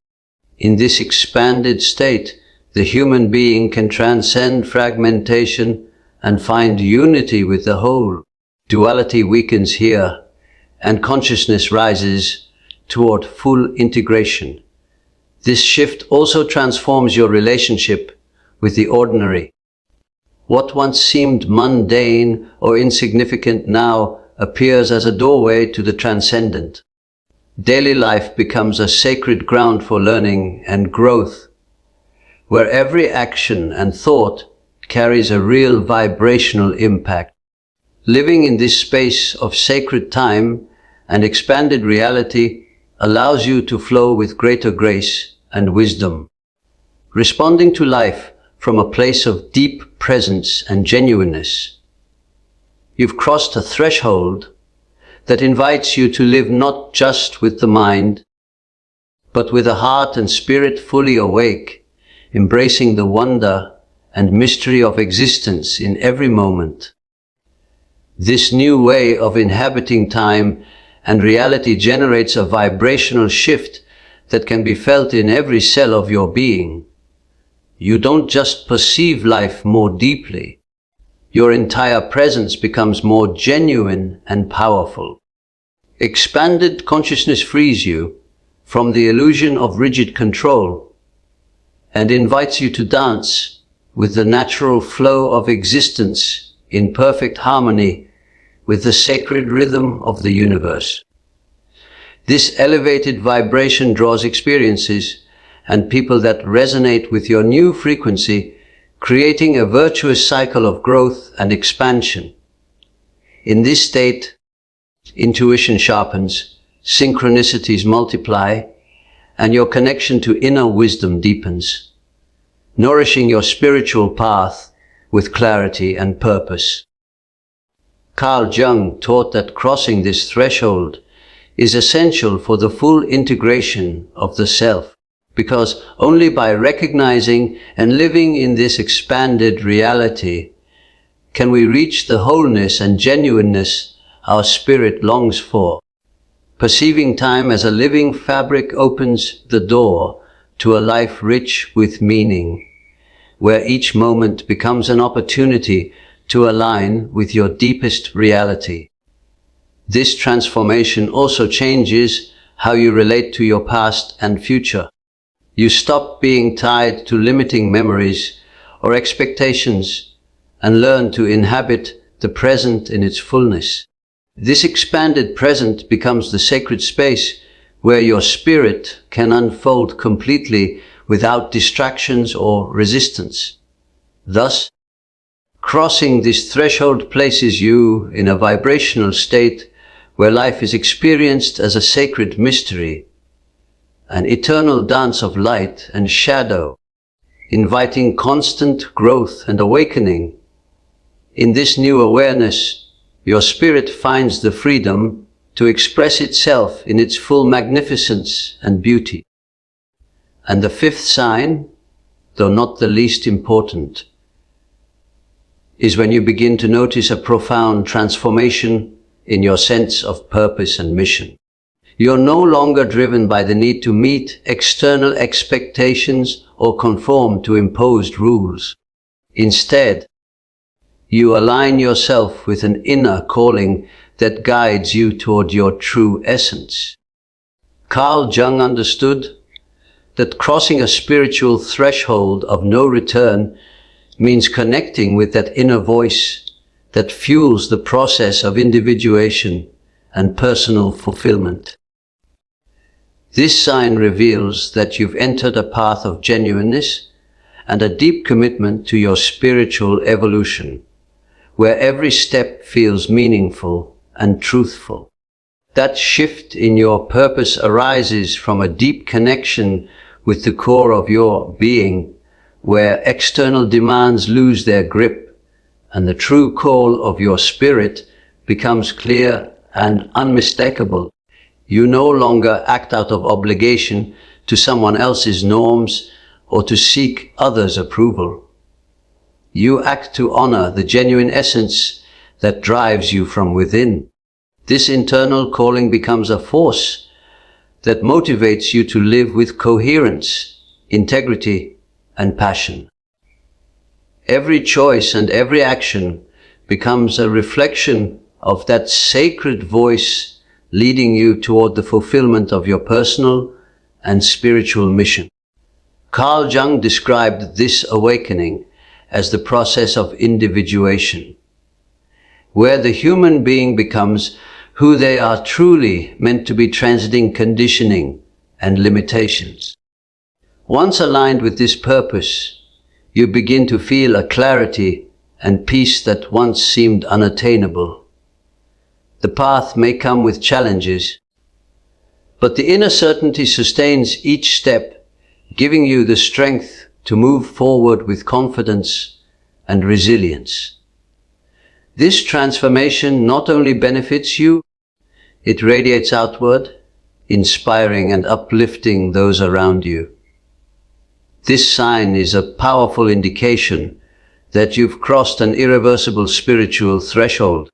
In this expanded state, the human being can transcend fragmentation and find unity with the whole. Duality weakens here, and consciousness rises toward full integration. This shift also transforms your relationship with the ordinary. What once seemed mundane or insignificant now appears as a doorway to the transcendent. Daily life becomes a sacred ground for learning and growth, where every action and thought carries a real vibrational impact. Living in this space of sacred time and expanded reality allows you to flow with greater grace and wisdom, responding to life from a place of deep presence and genuineness. You've crossed a threshold that invites you to live not just with the mind, but with a heart and spirit fully awake, embracing the wonder and mystery of existence in every moment. This new way of inhabiting time and reality generates a vibrational shift that can be felt in every cell of your being. You don't just perceive life more deeply. Your entire presence becomes more genuine and powerful. Expanded consciousness frees you from the illusion of rigid control and invites you to dance with the natural flow of existence in perfect harmony with the sacred rhythm of the universe. This elevated vibration draws experiences and people that resonate with your new frequency, creating a virtuous cycle of growth and expansion. In this state, intuition sharpens, synchronicities multiply, and your connection to inner wisdom deepens, nourishing your spiritual path with clarity and purpose. Carl Jung taught that crossing this threshold is essential for the full integration of the self, because only by recognizing and living in this expanded reality can we reach the wholeness and genuineness our spirit longs for. Perceiving time as a living fabric opens the door to a life rich with meaning, where each moment becomes an opportunity to align with your deepest reality. This transformation also changes how you relate to your past and future. You stop being tied to limiting memories or expectations and learn to inhabit the present in its fullness. This expanded present becomes the sacred space where your spirit can unfold completely without distractions or resistance. Thus, crossing this threshold places you in a vibrational state where life is experienced as a sacred mystery, an eternal dance of light and shadow, inviting constant growth and awakening. In this new awareness, your spirit finds the freedom to express itself in its full magnificence and beauty. And the fifth sign, though not the least important, is when you begin to notice a profound transformation in your sense of purpose and mission. You're no longer driven by the need to meet external expectations or conform to imposed rules. Instead, you align yourself with an inner calling that guides you toward your true essence. Carl Jung understood that crossing a spiritual threshold of no return means connecting with that inner voice that fuels the process of individuation and personal fulfillment. This sign reveals that you've entered a path of genuineness and a deep commitment to your spiritual evolution, where every step feels meaningful and truthful. That shift in your purpose arises from a deep connection with the core of your being, where external demands lose their grip and the true call of your spirit becomes clear and unmistakable. You no longer act out of obligation to someone else's norms or to seek others' approval. You act to honor the genuine essence that drives you from within. This internal calling becomes a force that motivates you to live with coherence, integrity, and passion. Every choice and every action becomes a reflection of that sacred voice leading you toward the fulfillment of your personal and spiritual mission. Carl Jung described this awakening as the process of individuation, where the human being becomes who they are truly meant to be, transcending conditioning and limitations. Once aligned with this purpose, you begin to feel a clarity and peace that once seemed unattainable. The path may come with challenges, but the inner certainty sustains each step, giving you the strength to move forward with confidence and resilience. This transformation not only benefits you, It radiates outward, inspiring and uplifting those around you. This sign is a powerful indication that you've crossed an irreversible spiritual threshold,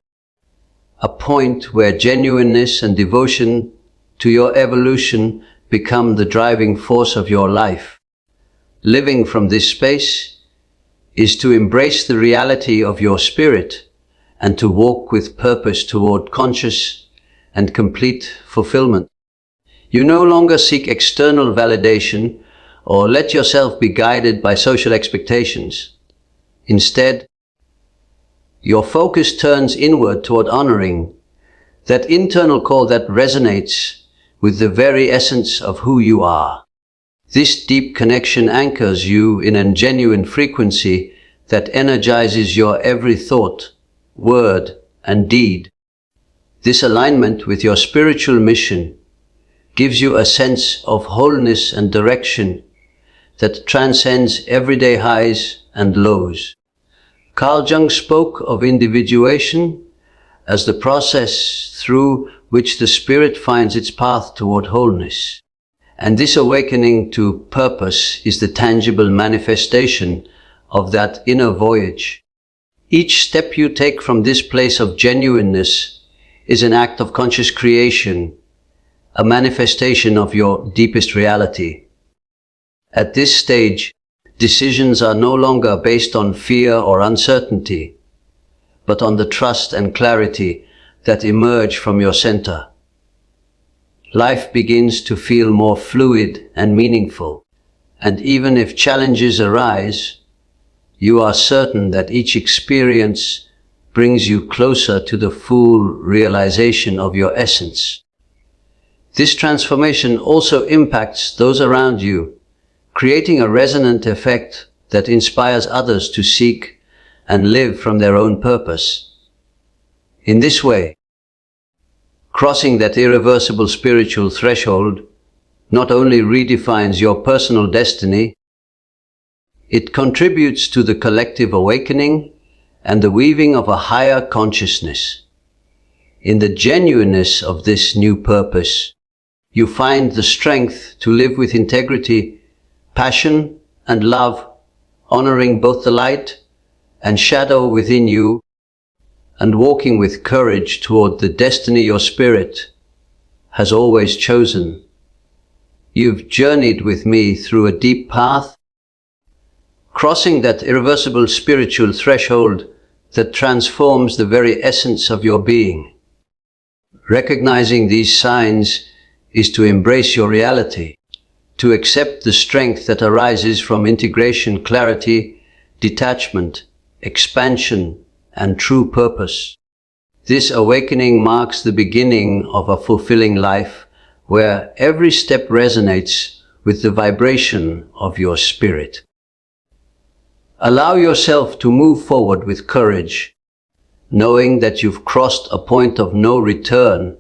a point where genuineness and devotion to your evolution become the driving force of your life. Living from this space is to embrace the reality of your spirit and to walk with purpose toward conscious and complete fulfillment. You no longer seek external validation or let yourself be guided by social expectations. Instead, your focus turns inward toward honoring that internal call that resonates with the very essence of who you are. This deep connection anchors you in a genuine frequency that energizes your every thought, word, and deed. This alignment with your spiritual mission gives you a sense of wholeness and direction that transcends everyday highs and lows. Carl Jung spoke of individuation as the process through which the spirit finds its path toward wholeness. And this awakening to purpose is the tangible manifestation of that inner voyage. Each step you take from this place of genuineness is an act of conscious creation, a manifestation of your deepest reality. At this stage, decisions are no longer based on fear or uncertainty, but on the trust and clarity that emerge from your center. Life begins to feel more fluid and meaningful, and even if challenges arise, you are certain that each experience brings you closer to the full realization of your essence. This transformation also impacts those around you, creating a resonant effect that inspires others to seek and live from their own purpose. In this way, crossing that irreversible spiritual threshold not only redefines your personal destiny, it contributes to the collective awakening and the weaving of a higher consciousness. In the genuineness of this new purpose, you find the strength to live with integrity, passion, and love, honoring both the light and shadow within you, and walking with courage toward the destiny your spirit has always chosen. You've journeyed with me through a deep path, crossing that irreversible spiritual threshold that transforms the very essence of your being. Recognizing these signs is to embrace your reality, to accept the strength that arises from integration, clarity, detachment, expansion, and true purpose. This awakening marks the beginning of a fulfilling life where every step resonates with the vibration of your spirit. Allow yourself to move forward with courage, knowing that you've crossed a point of no return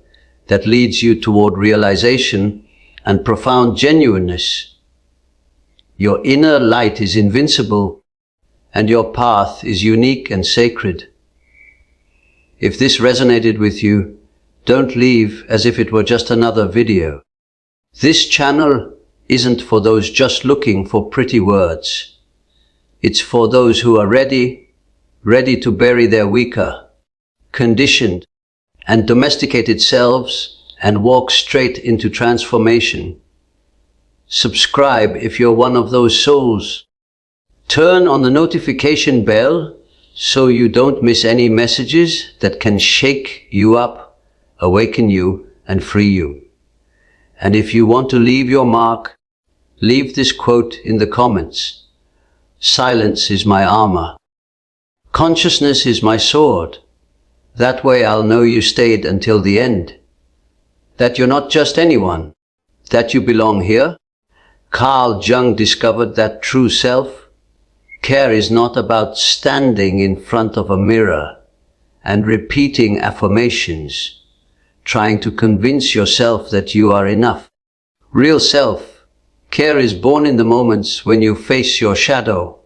that leads you toward realization and profound genuineness. Your inner light is invincible, and your path is unique and sacred. If this resonated with you, don't leave as if it were just another video. This channel isn't for those just looking for pretty words. It's for those who are ready to bury their weaker, conditioned, and domesticated selves and walk straight into transformation. Subscribe if you're one of those souls. Turn on the notification bell so you don't miss any messages that can shake you up, awaken you, and free you. And if you want to leave your mark, leave this quote in the comments. Silence is my armor. Consciousness is my sword. That way I'll know you stayed until the end. That you're not just anyone. That you belong here. Carl Jung discovered that true self. Care is not about standing in front of a mirror and repeating affirmations, trying to convince yourself that you are enough. Real self-care is born in the moments when you face your shadow.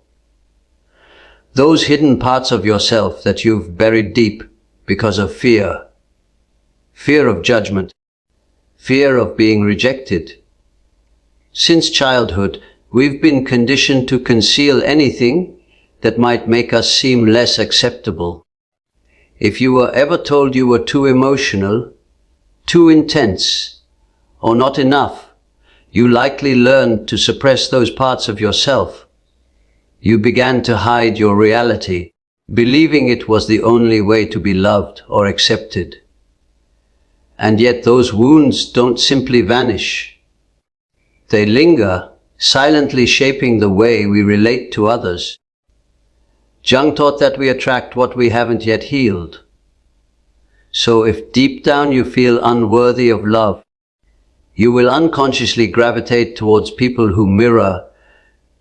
Those hidden parts of yourself that you've buried deep because of fear, fear of judgment, fear of being rejected. Since childhood, we've been conditioned to conceal anything that might make us seem less acceptable. If you were ever told you were too emotional, too intense, or not enough, you likely learned to suppress those parts of yourself. You began to hide your reality, believing it was the only way to be loved or accepted. And yet those wounds don't simply vanish. They linger, silently shaping the way we relate to others. Jung taught that we attract what we haven't yet healed. So if deep down you feel unworthy of love, you will unconsciously gravitate towards people who mirror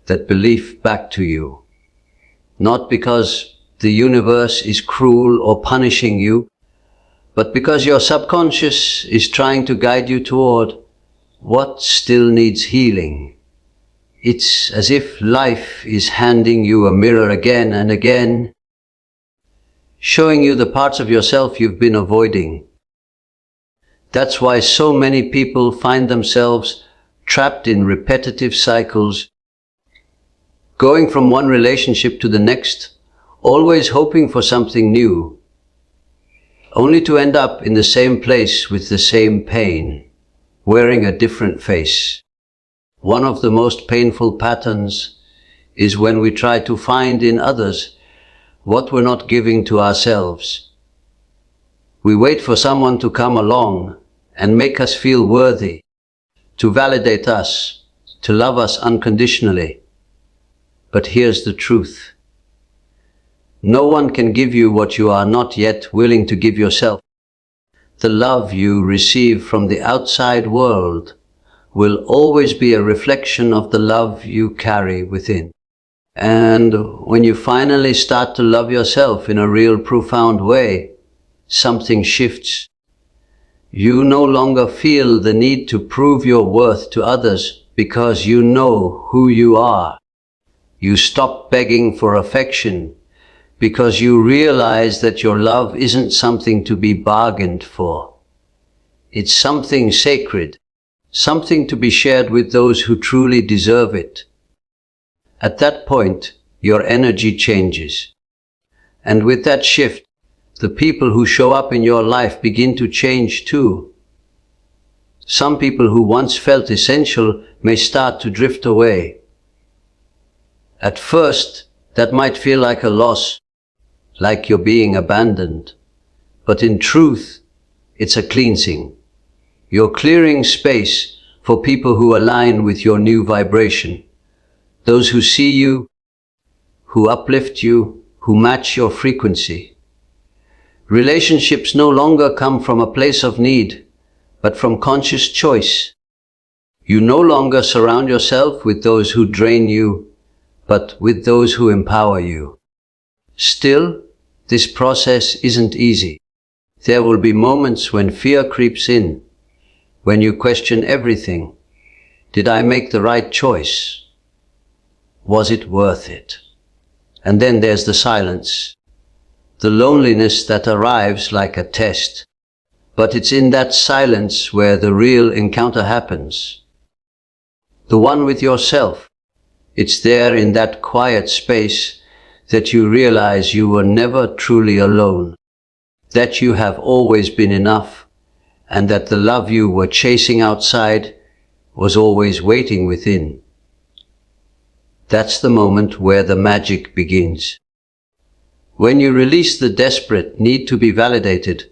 that belief back to you. Not because the universe is cruel or punishing you, but because your subconscious is trying to guide you toward what still needs healing. It's as if life is handing you a mirror again and again, showing you the parts of yourself you've been avoiding. That's why so many people find themselves trapped in repetitive cycles, going from one relationship to the next, always hoping for something new, only to end up in the same place with the same pain, wearing a different face. One of the most painful patterns is when we try to find in others what we're not giving to ourselves. We wait for someone to come along and make us feel worthy, to validate us, to love us unconditionally. But here's the truth. No one can give you what you are not yet willing to give yourself. The love you receive from the outside world will always be a reflection of the love you carry within. And when you finally start to love yourself in a real profound way, something shifts. You no longer feel the need to prove your worth to others because you know who you are. You stop begging for affection because you realize that your love isn't something to be bargained for. It's something sacred, something to be shared with those who truly deserve it. At that point, your energy changes. And with that shift, the people who show up in your life begin to change too. Some people who once felt essential may start to drift away. At first, that might feel like a loss, like you're being abandoned. But in truth, it's a cleansing. You're clearing space for people who align with your new vibration. Those who see you, who uplift you, who match your frequency. Relationships no longer come from a place of need, but from conscious choice. You no longer surround yourself with those who drain you, but with those who empower you. Still, this process isn't easy. There will be moments when fear creeps in, when you question everything. Did I make the right choice? Was it worth it? And then there's the silence, the loneliness that arrives like a test. But it's in that silence where the real encounter happens. The one with yourself. It's there in that quiet space that you realize you were never truly alone, that you have always been enough, and that the love you were chasing outside was always waiting within. That's the moment where the magic begins. When you release the desperate need to be validated,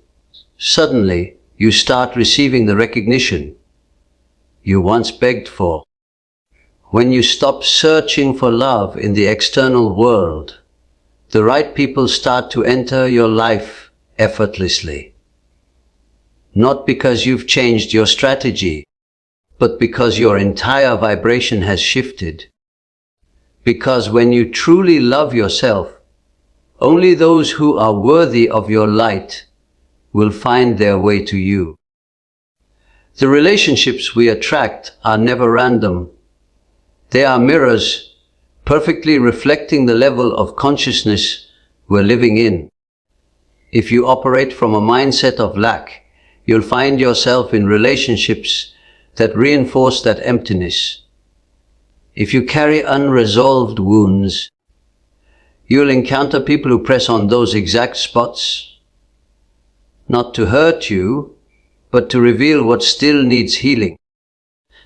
suddenly you start receiving the recognition you once begged for. When you stop searching for love in the external world, the right people start to enter your life effortlessly. Not because you've changed your strategy, but because your entire vibration has shifted. Because when you truly love yourself, only those who are worthy of your light will find their way to you. The relationships we attract are never random. They are mirrors, perfectly reflecting the level of consciousness we're living in. If you operate from a mindset of lack, you'll find yourself in relationships that reinforce that emptiness. If you carry unresolved wounds, you'll encounter people who press on those exact spots, not to hurt you, but to reveal what still needs healing.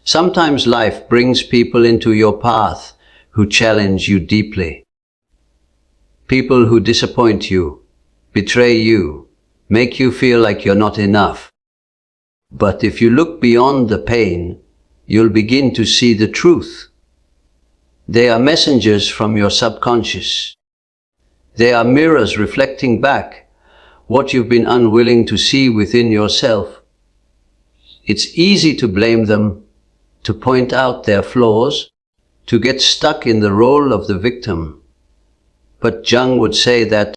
Sometimes life brings people into your path who challenge you deeply. People who disappoint you, betray you, make you feel like you're not enough. But if you look beyond the pain, you'll begin to see the truth. They are messengers from your subconscious. They are mirrors reflecting back what you've been unwilling to see within yourself. It's easy to blame them, to point out their flaws, to get stuck in the role of the victim. But Jung would say that